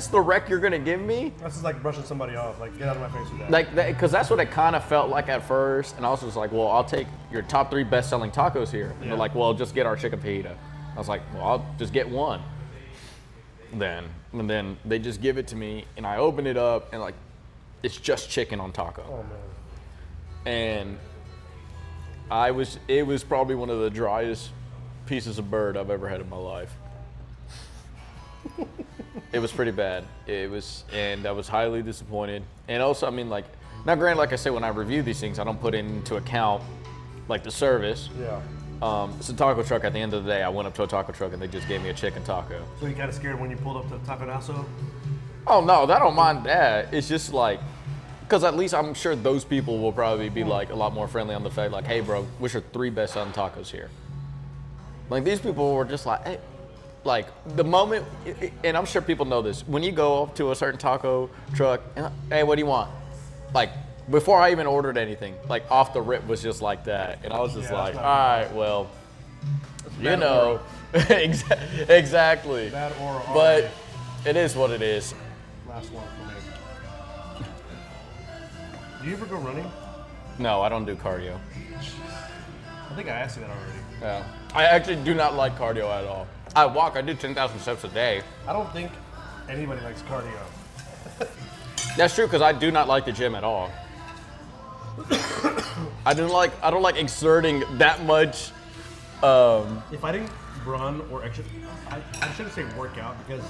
the wreck you're gonna give me. That's just like brushing somebody off. Like, get out of my face with that. Like that, because that's what it kind of felt like at first. And I was just like, well, I'll take your top 3 best-selling tacos here. And they're like, well, just get our chicken fajita. I was like, well, I'll just get one. And then they just give it to me, and I open it up, and like, it's just chicken on taco. Oh And man. it was probably one of the driest pieces of bird I've ever had in my life. It was pretty bad. And I was highly disappointed. And also, I mean, like, now granted, like I said, when I review these things, I don't put into account like the service. Yeah. It's a taco truck. At the end of the day, I went up to a taco truck and they just gave me a chicken taco. So you kind of scared when you pulled up to Taco Naso? Oh no, I don't mind that. It's just like, because at least I'm sure those people will probably be like a lot more friendly on the fact like, hey bro, what's your 3 best selling tacos here? Like these people were just like, hey, like the moment, and I'm sure people know this, when you go up to a certain taco truck, and, hey, what do you want? Like, before I even ordered anything, like off the rip was just like that. And I was just like, all right, well, you know, exactly. Bad or but it is what it is. Last one for me. Do you ever go running? No, I don't do cardio. I think I asked you that already. Yeah. I actually do not like cardio at all. I walk, I do 10,000 steps a day. I don't think anybody likes cardio. That's true, because I do not like the gym at all. I don't like exerting that much. If I didn't run or exercise, I shouldn't say workout, because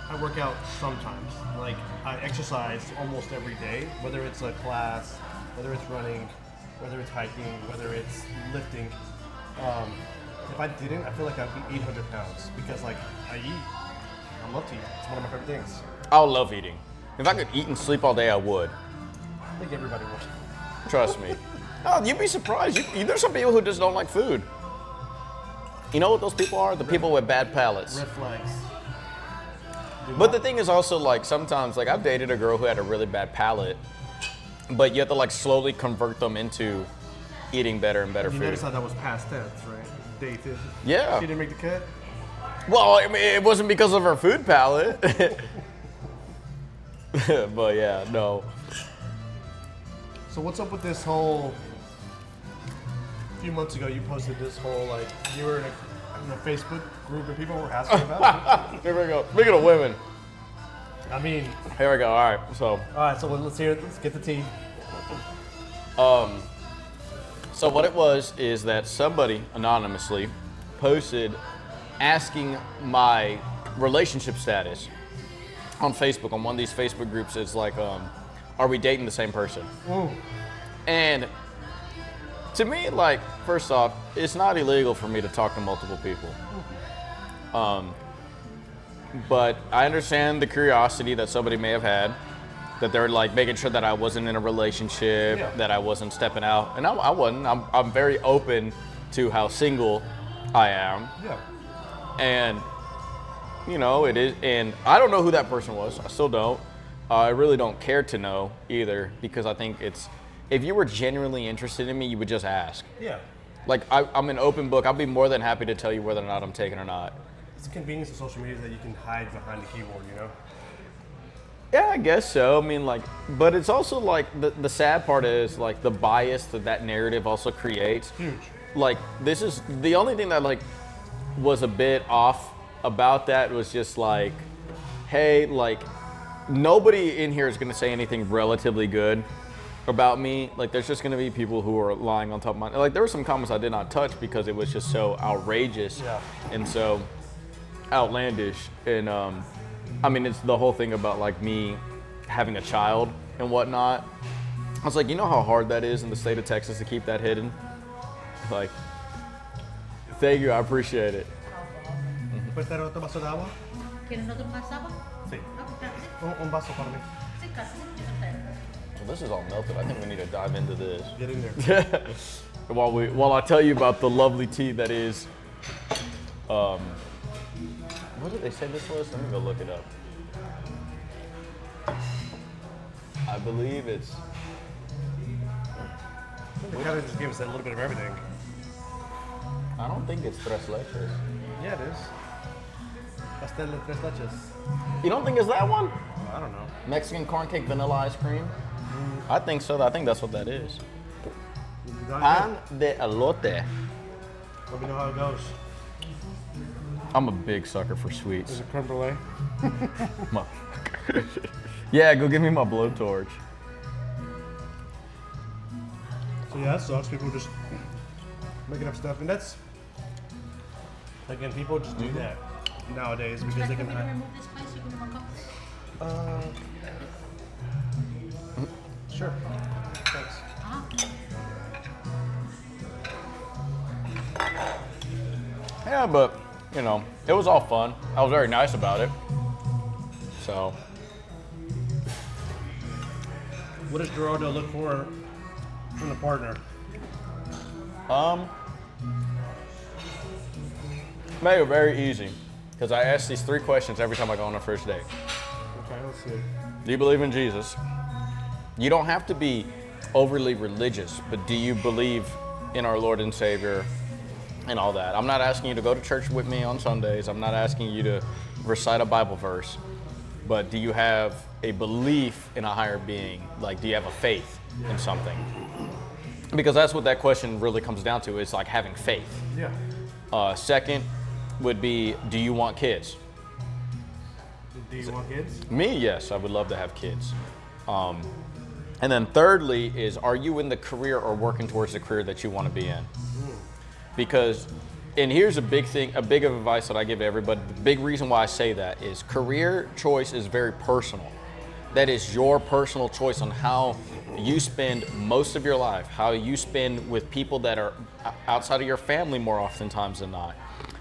I work out sometimes. Like, I exercise almost every day, whether it's a class, whether it's running, whether it's hiking, whether it's lifting. If I didn't, I feel like I'd be 800 pounds, because like I eat. I love to eat. It's one of my favorite things. I love eating. If I could eat and sleep all day, I would. I think everybody would. Trust me. Oh, you'd be surprised. There's some people who just don't like food. You know what those people are? The people with bad palates. Red flags. But the thing is also, like, sometimes, like, I've dated a girl who had a really bad palate, but you have to, like, slowly convert them into eating better and better You food. notice how that was past tense, right? Dated. Yeah. She didn't make the cut? Well, I mean, it wasn't because of her food palate. But yeah, no. So what's up with this whole, a few months ago you posted this whole, like, you were in a Facebook group and people were asking about it? Here we go. Speaking of women. I mean. Here we go, all right, so. All right, so let's hear it, let's get the tea. So what it was is that somebody anonymously posted asking my relationship status on Facebook, on one of these Facebook groups. It's like, are we dating the same person? Ooh. And to me, like, first off, it's not illegal for me to talk to multiple people. But I understand the curiosity that somebody may have had, that they're like making sure that I wasn't in a relationship, that I wasn't stepping out. And I wasn't. I'm very open to how single I am. Yeah. And, you know, it is, and I don't know who that person was. I still don't. I really don't care to know either, because I think it's, if you were genuinely interested in me, you would just ask. Yeah. Like, I'm an open book. I'll be more than happy to tell you whether or not I'm taken or not. It's the convenience of social media that you can hide behind the keyboard, you know? Yeah, I guess so. I mean, like, but it's also like the sad part is like the bias that narrative also creates. Huge. Like, this is the only thing that like was a bit off about that was just like, hey, like, nobody in here is going to say anything relatively good about me. Like, there's just going to be people who are lying on top of my, like, there were some comments I did not touch because it was just so outrageous and so outlandish. And I mean, it's the whole thing about like me having a child and whatnot. I was like, you know how hard that is in the state of Texas to keep that hidden? Like, thank you, I appreciate it. ¿Puedes traer otro vaso de agua? ¿Quieres otro más agua? Sí. Okay, claro, sí. Un vaso para mí. Sí, claro, sí, yo te traigo. Well, this is all melted. I think we need to dive into this. Get in there. While I tell you about the lovely tea that is, what did they say this was? Let me go look it up. I believe it's. They kind of just gave us a little bit of everything. I don't think it's tres leches. Yeah, it is. Pastel de tres leches. You don't think it's that one? I don't know. Mexican corn cake vanilla ice cream? I think so. I think that's what that is. Pan. Pan de elote. Let me know how it goes. I'm a big sucker for sweets. Is it creme brulee? Motherfucker. Yeah, go give me my blowtorch. So yeah, that sucks. People just making up stuff, and that's again, people just do that nowadays because they Like, can for me to hide. remove this place, you can more cups? Sure. Thanks. Yeah, but, you know, it was all fun. I was very nice about it. So, What does Gerardo look for in a partner? made it very easy because I ask these 3 questions every time I go on a first date. Okay, let's see. Do you believe in Jesus? You don't have to be overly religious, but do you believe in our Lord and Savior and all that? I'm not asking you to go to church with me on Sundays. I'm not asking you to recite a Bible verse, but do you have a belief in a higher being? Like, do you have a faith in something? Because that's what that question really comes down to, is like having faith. Yeah. Second would be, do you want kids? Do you want kids? Me, yes, I would love to have kids. And then thirdly is, are you in the career or working towards the career that you want to be in? Because, and here's a big thing, a big of advice that I give everybody. The big reason why I say that is career choice is very personal. That is your personal choice on how you spend most of your life, how you spend with people that are outside of your family more oftentimes than not.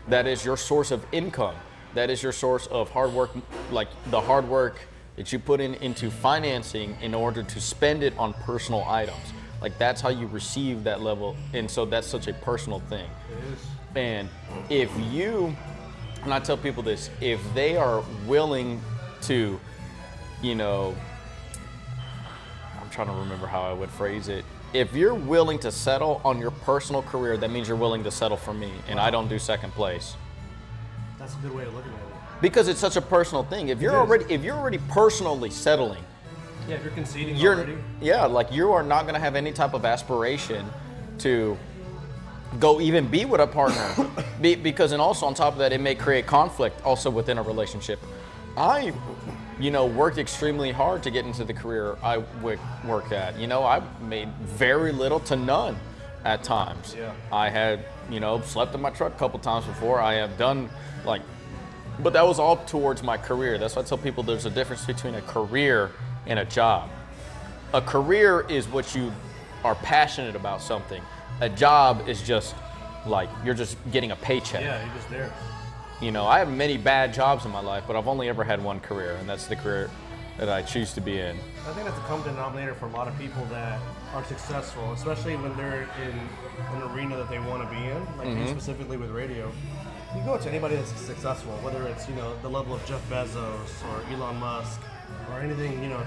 That is your source of income. That is your source of hard work, like the hard work that you put into financing in order to spend it on personal items. Like, that's how you receive that level. And so that's such a personal thing. It is. And if you, and I tell people this, if they are willing to, you know, I'm trying to remember how I would phrase it. If you're willing to settle on your personal career, that means you're willing to settle for me, and I don't do second place. That's a good way of looking at it. Because it's such a personal thing. If you're already personally settling, Yeah, if you're conceding you're already. yeah, like you are not going to have any type of aspiration to go even be with a partner. Because, and also on top of that, it may create conflict also within a relationship. I, you know, worked extremely hard to get into the career I work at. You know, I made very little to none at times. Yeah. I had, you know, slept in my truck a couple times before. I have done like, but that was all towards my career. That's why I tell people there's a difference between a career and a job. A career is what you are passionate about something. A job is just like, you're just getting a paycheck. Yeah, you're just there. You know, I have many bad jobs in my life, but I've only ever had one career, and that's the career that I choose to be in. I think that's a common denominator for a lot of people that are successful, especially when they're in an arena that they want to be in, like you specifically with radio. You go to anybody that's successful, whether it's, you know, the level of Jeff Bezos or Elon Musk or anything, you know,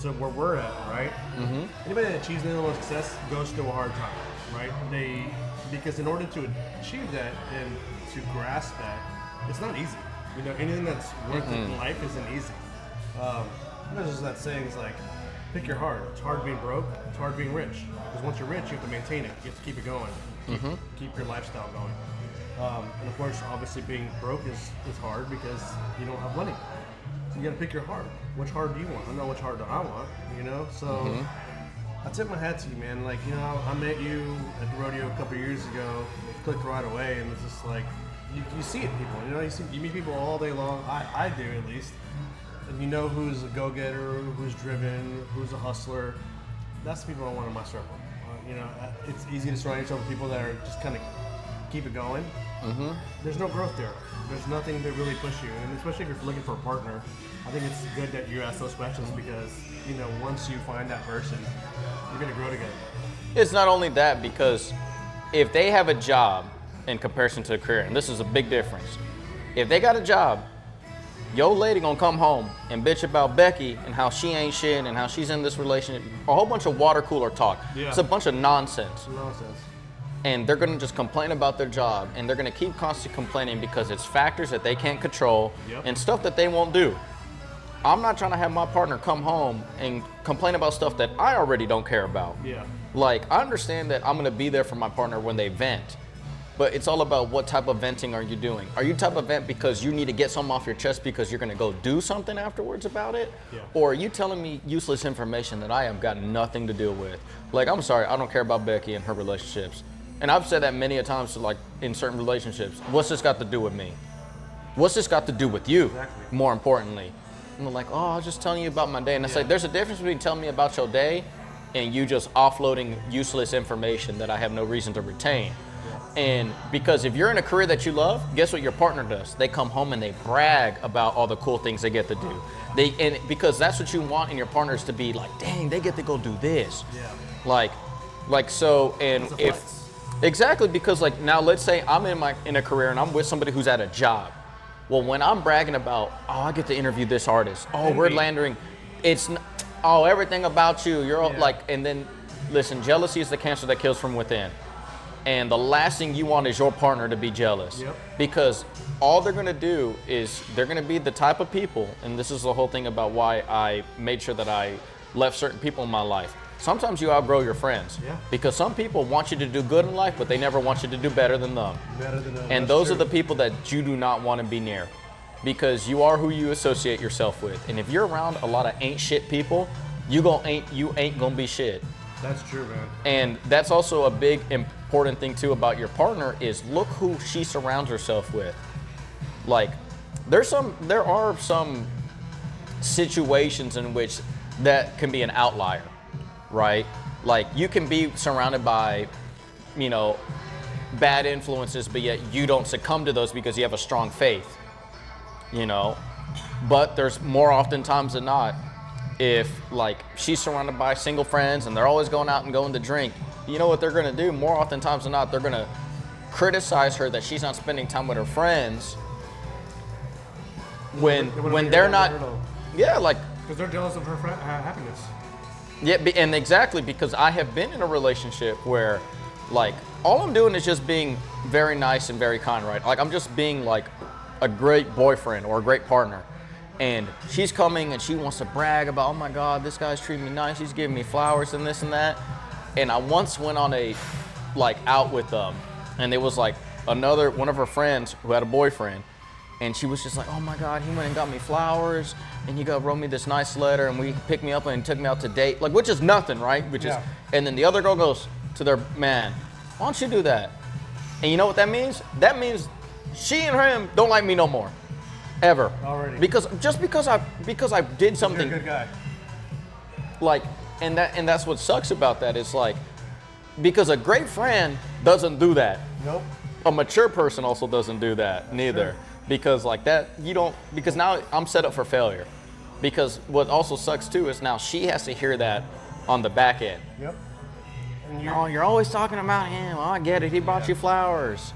to where we're at, right? Anybody that achieves any level of success goes through a hard time, right? Because in order to achieve that and to grasp that, it's not easy. You know, anything that's worth it in life isn't easy. There's just that saying, it's like, pick your heart. It's hard being broke. It's hard being rich. Because once you're rich, you have to maintain it. You have to keep it going. Keep your lifestyle going. And of course, obviously, being broke is hard because you don't have money. So you got to pick your heart. Which heart do you want? I know which heart do I want. You know, so I tip my hat to you, man. Like, you know, I met you at the rodeo a couple years ago. It clicked right away, and it's just like you see it in people. You know, you meet people all day long. I do at least. And you know who's a go-getter, who's driven, who's a hustler. That's the people I want in my circle. You know, it's easy to surround yourself with people that are just kind of keep it going. There's no growth there. There's nothing to really push you, and especially if you're looking for a partner, I think it's good that you ask those questions because, you know, once you find that person, you're gonna grow together. It's not only that, because if they have a job in comparison to a career, and this is a big difference, if they got a job, your lady gonna come home and bitch about Becky and how she ain't shit and how she's in this relationship, a whole bunch of water cooler talk. Yeah. It's a bunch of nonsense. Nonsense. And they're gonna just complain about their job, and they're gonna keep constantly complaining because it's factors that they can't control and stuff that they won't do. I'm not trying to have my partner come home and complain about stuff that I already don't care about. Yeah. Like, I understand that I'm gonna be there for my partner when they vent, but it's all about what type of venting are you doing. Are you type of vent because you need to get something off your chest because you're gonna go do something afterwards about it? Yeah. Or are you telling me useless information that I have got nothing to do with? Like, I'm sorry, I don't care about Becky and her relationships. And I've said that many a times, like in certain relationships. What's this got to do with me? What's this got to do with you? Exactly. More importantly. And they're like, oh, I was just telling you about my day. And I say, there's a difference between telling me about your day and you just offloading useless information that I have no reason to retain. And because if you're in a career that you love, guess what your partner does? They come home and they brag about all the cool things they get to do. And because that's what you want in your partners to be like, dang, they get to go do this. Yeah. Like so, and if exactly, because like now let's say I'm in a career and I'm with somebody who's at a job. Well, when I'm bragging about, oh, I get to interview this artist. Oh, we're landing. Everything about you. You're all, like, and then listen, jealousy is the cancer that kills from within. And the last thing you want is your partner to be jealous. Yep. Because all they're gonna do is they're gonna be the type of people, and this is the whole thing about why I made sure that I left certain people in my life. Sometimes you outgrow your friends. Yeah. Because some people want you to do good in life, but they never want you to do better than them. Better than them. And those are the people that you do not want to be near. Because you are who you associate yourself with. And if you're around a lot of ain't shit people, you ain't gonna be shit. That's true, man. And that's also a big important thing too about your partner is look who she surrounds herself with. Like there are some situations in which that can be an outlier, right? Like you can be surrounded by, you know, bad influences, but yet you don't succumb to those because you have a strong faith, you know? But there's more often times than not, if like she's surrounded by single friends and they're always going out and going to drink, you know what they're gonna do? More often times than not, they're gonna criticize her that she's not spending time with her friends when they're not, like, because they're jealous of her happiness. Yeah, and exactly, because I have been in a relationship where like all I'm doing is just being very nice and very kind, right? Like I'm just being like a great boyfriend or a great partner. And she's coming and she wants to brag about, oh my God, this guy's treating me nice. He's giving me flowers and this and that. And I once went on a out with them, and it was like one of her friends who had a boyfriend, and she was just like, oh my God, he went and got me flowers, and he wrote me this nice letter, and he picked me up and took me out to date, like, which is nothing, right? And then the other girl goes to their man, why don't you do that? And you know what that means? That means she and him don't like me no more. Ever. Already. Because I did something. You're a good guy. Like, and that's what sucks about that is like, because a great friend doesn't do that. Nope. A mature person also doesn't do that neither. True. Because like that, because now I'm set up for failure. Because what also sucks too is now she has to hear that on the back end. Yep. And You're always talking about him. Oh, I get it. He bought you flowers.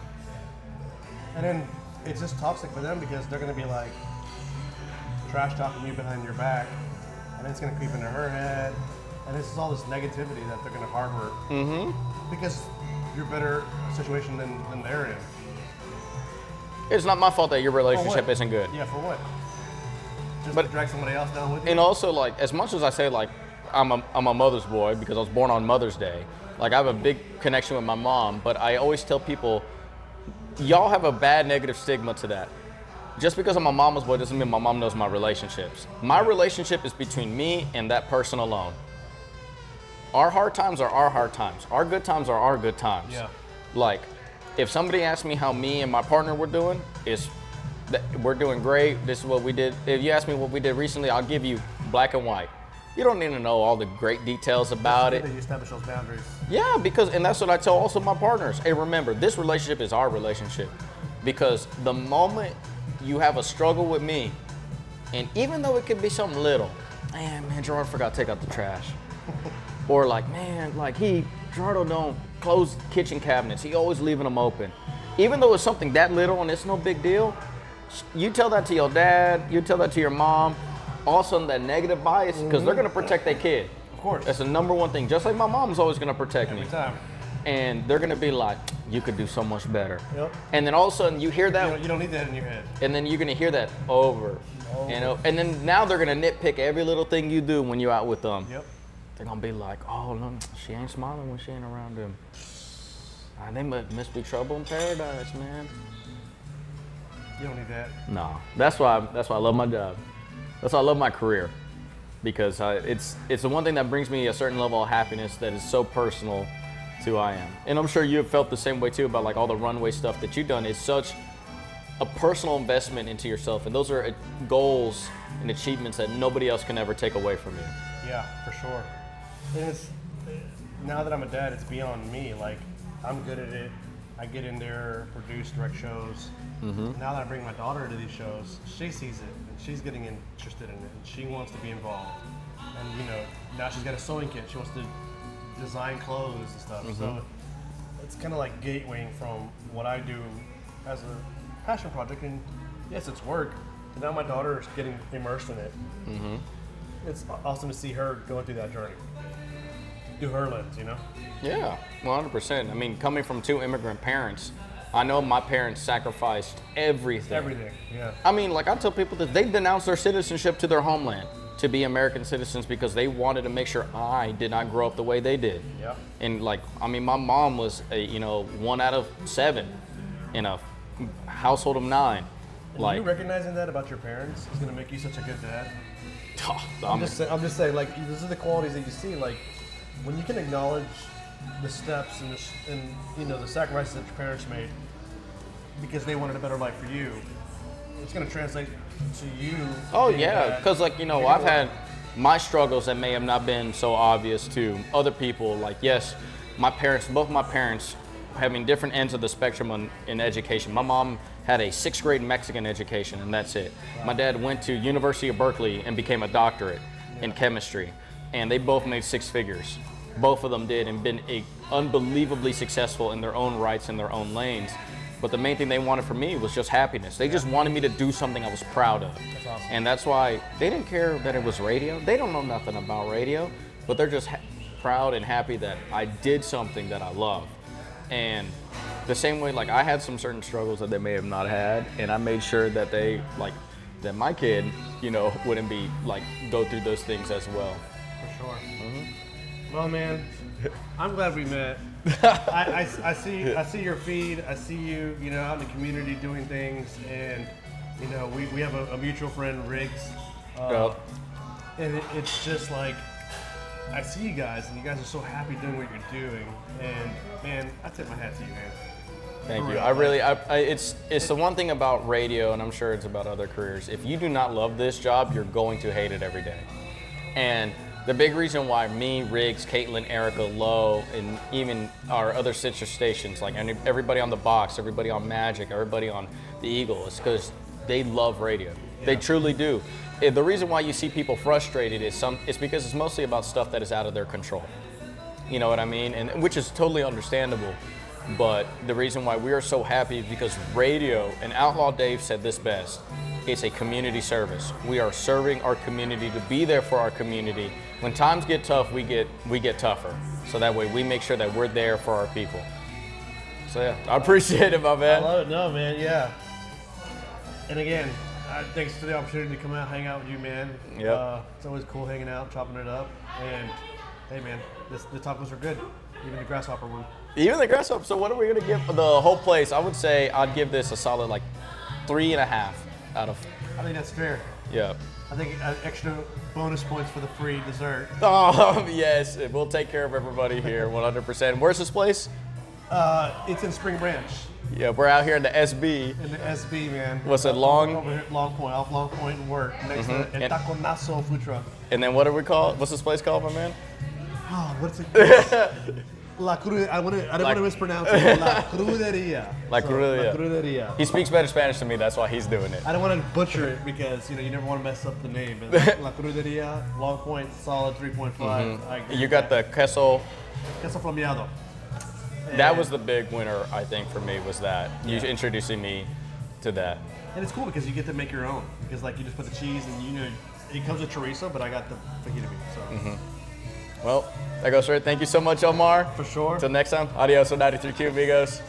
And then it's just toxic for them because they're going to be like trash talking you behind your back, and it's going to creep into her head, and this is all this negativity that they're going to harbor because you're better situation than they're in. It's not my fault that your relationship what? isn't good. Yeah, for what? Just But- to drag somebody else down with you? And also, like, as much as I say, like, I'm a mother's boy because I was born on Mother's Day. Like, I have a big connection with my mom, but I always tell people, y'all have a bad negative stigma to that. Just because I'm a mama's boy doesn't mean my mom knows my relationships. My relationship is between me and that person alone. Our hard times are our hard times. Our good times are our good times. Yeah. Like, if somebody asks me how me and my partner were doing, we're doing great. This is what we did. If you ask me what we did recently, I'll give you black and white. You don't need to know all the great details about it. You establish those boundaries. Yeah, and that's what I tell also my partners. Hey, remember, this relationship is our relationship. Because the moment you have a struggle with me, and even though it could be something little, man, Gerardo forgot to take out the trash. Or like, man, like Gerardo don't close kitchen cabinets. He always leaving them open. Even though it's something that little and it's no big deal, you tell that to your dad, you tell that to your mom, all of a sudden that negative bias, because they're gonna protect their kid. Of course. That's the number one thing. Just like my mom's always gonna protect me. Every time. And they're gonna be like, you could do so much better. Yep. And then all of a sudden you hear that, You don't need that in your head. and then you're gonna hear that over. You know, and then now they're gonna nitpick every little thing you do when you're out with them. Yep. They're gonna be like, oh, no, she ain't smiling when she ain't around him. They must be trouble in paradise, man. You don't need that. No, that's why I love my job. That's why I love my career, because it's the one thing that brings me a certain level of happiness that is so personal to who I am. And I'm sure you have felt the same way too about like all the runway stuff that you've done. It's such a personal investment into yourself, and those are goals and achievements that nobody else can ever take away from you. Yeah, for sure. And it's, now that I'm a dad, it's beyond me. Like, I'm good at it. I get in there, produce, direct shows. Now that I bring my daughter to these shows, she sees it and she's getting interested in it and she wants to be involved. And you know, now she's got a sewing kit. She wants to design clothes and stuff. So it's kind of like gatewaying from what I do as a passion project. And yes, it's work. And now my daughter is getting immersed in it. It's awesome to see her going through that journey through her lens, you know? Yeah, 100%. I mean, coming from two immigrant parents, I know my parents sacrificed everything. Everything, yeah. I mean, like I tell people that they denounced their citizenship to their homeland to be American citizens because they wanted to make sure I did not grow up the way they did. Yeah. And like, I mean, my mom was a, 1 out of 7 in a household of 9. And Like, you recognizing that about your parents is going to make you such a good dad. I'm I'm just saying, like, these are the qualities that you see. Like, when you can acknowledge the steps and the sacrifices that your parents made because they wanted a better life for you, it's going to translate to you. Oh being yeah, dad. because like You're I've gonna had my struggles that may have not been so obvious to other people. Like yes, both my parents having different ends of the spectrum in education. My mom had a 6th grade Mexican education and that's it. My dad went to University of Berkeley and became a doctorate in chemistry, and they both made 6 figures. Both of them did and been unbelievably successful in their own rights in their own lanes. But the main thing they wanted from me was just happiness. They just wanted me to do something I was proud of. That's awesome. And that's why they didn't care that it was radio. They don't know nothing about radio, but they're just proud and happy that I did something that I love. And the same way, like I had some certain struggles that they may have not had, and I made sure that that my kid, wouldn't be like go through those things as well. For sure. Well, man, I'm glad we met. I see your feed. I see you, out in the community doing things, and we have a mutual friend, Riggs. Yep. And it's just like I see you guys, and you guys are so happy doing what you're doing. And man, I tip my hat to you, man. Thank For you. real. It's the one thing about radio, and I'm sure it's about other careers. If you do not love this job, you're going to hate it every day. And the big reason why me, Riggs, Caitlin, Erica, Lowe, and even our other sister stations, like everybody on the Box, everybody on Magic, everybody on the Eagle, is because they love radio. Yeah. They truly do. The reason why you see people frustrated is because it's mostly about stuff that is out of their control. You know what I mean? And which is totally understandable. But the reason why we are so happy is because radio, and Outlaw Dave said this best, it's a community service. We are serving our community to be there for our community. When times get tough, we get tougher. So that way we make sure that we're there for our people. So yeah, I appreciate it, my man. I love it. No, man, yeah. And again, thanks to the opportunity to come out, hang out with you, man. Yep. It's always cool hanging out, chopping it up. And hey, man, the tacos are good. Even the grasshopper one. Even the grasshopper. So what are we gonna give the whole place? I would say I'd give this a solid like 3.5 out of. I think that's fair. Yeah. I think extra bonus points for the free dessert. Oh yes, we'll take care of everybody here, 100%. Where's this place? It's in Spring Branch. Yeah, we're out here in the SB. In the SB, man. What's it, Long? Over here, Long Point, off Long Point and Work, next to El And- Taconazo food truck. And then what do we call it? What's this place called, my man? Oh, what's it? La Cruderia. I didn't want to mispronounce it. La Cruderia. La Cruderia. La Cruderia. He speaks better Spanish than me, that's why he's doing it. I don't want to butcher it because you never want to mess up the name. But La Cruderia, Long Point, solid 3.5. You got the queso. Queso flameado. That was the big winner, I think, for me, was that. You introducing me to that. And it's cool because you get to make your own. Because like you just put the cheese and it comes with chorizo, but I got the fajita beef. So. Well, that goes right. Thank you so much, Omar. For sure. Until next time, adios on 93Q, amigos.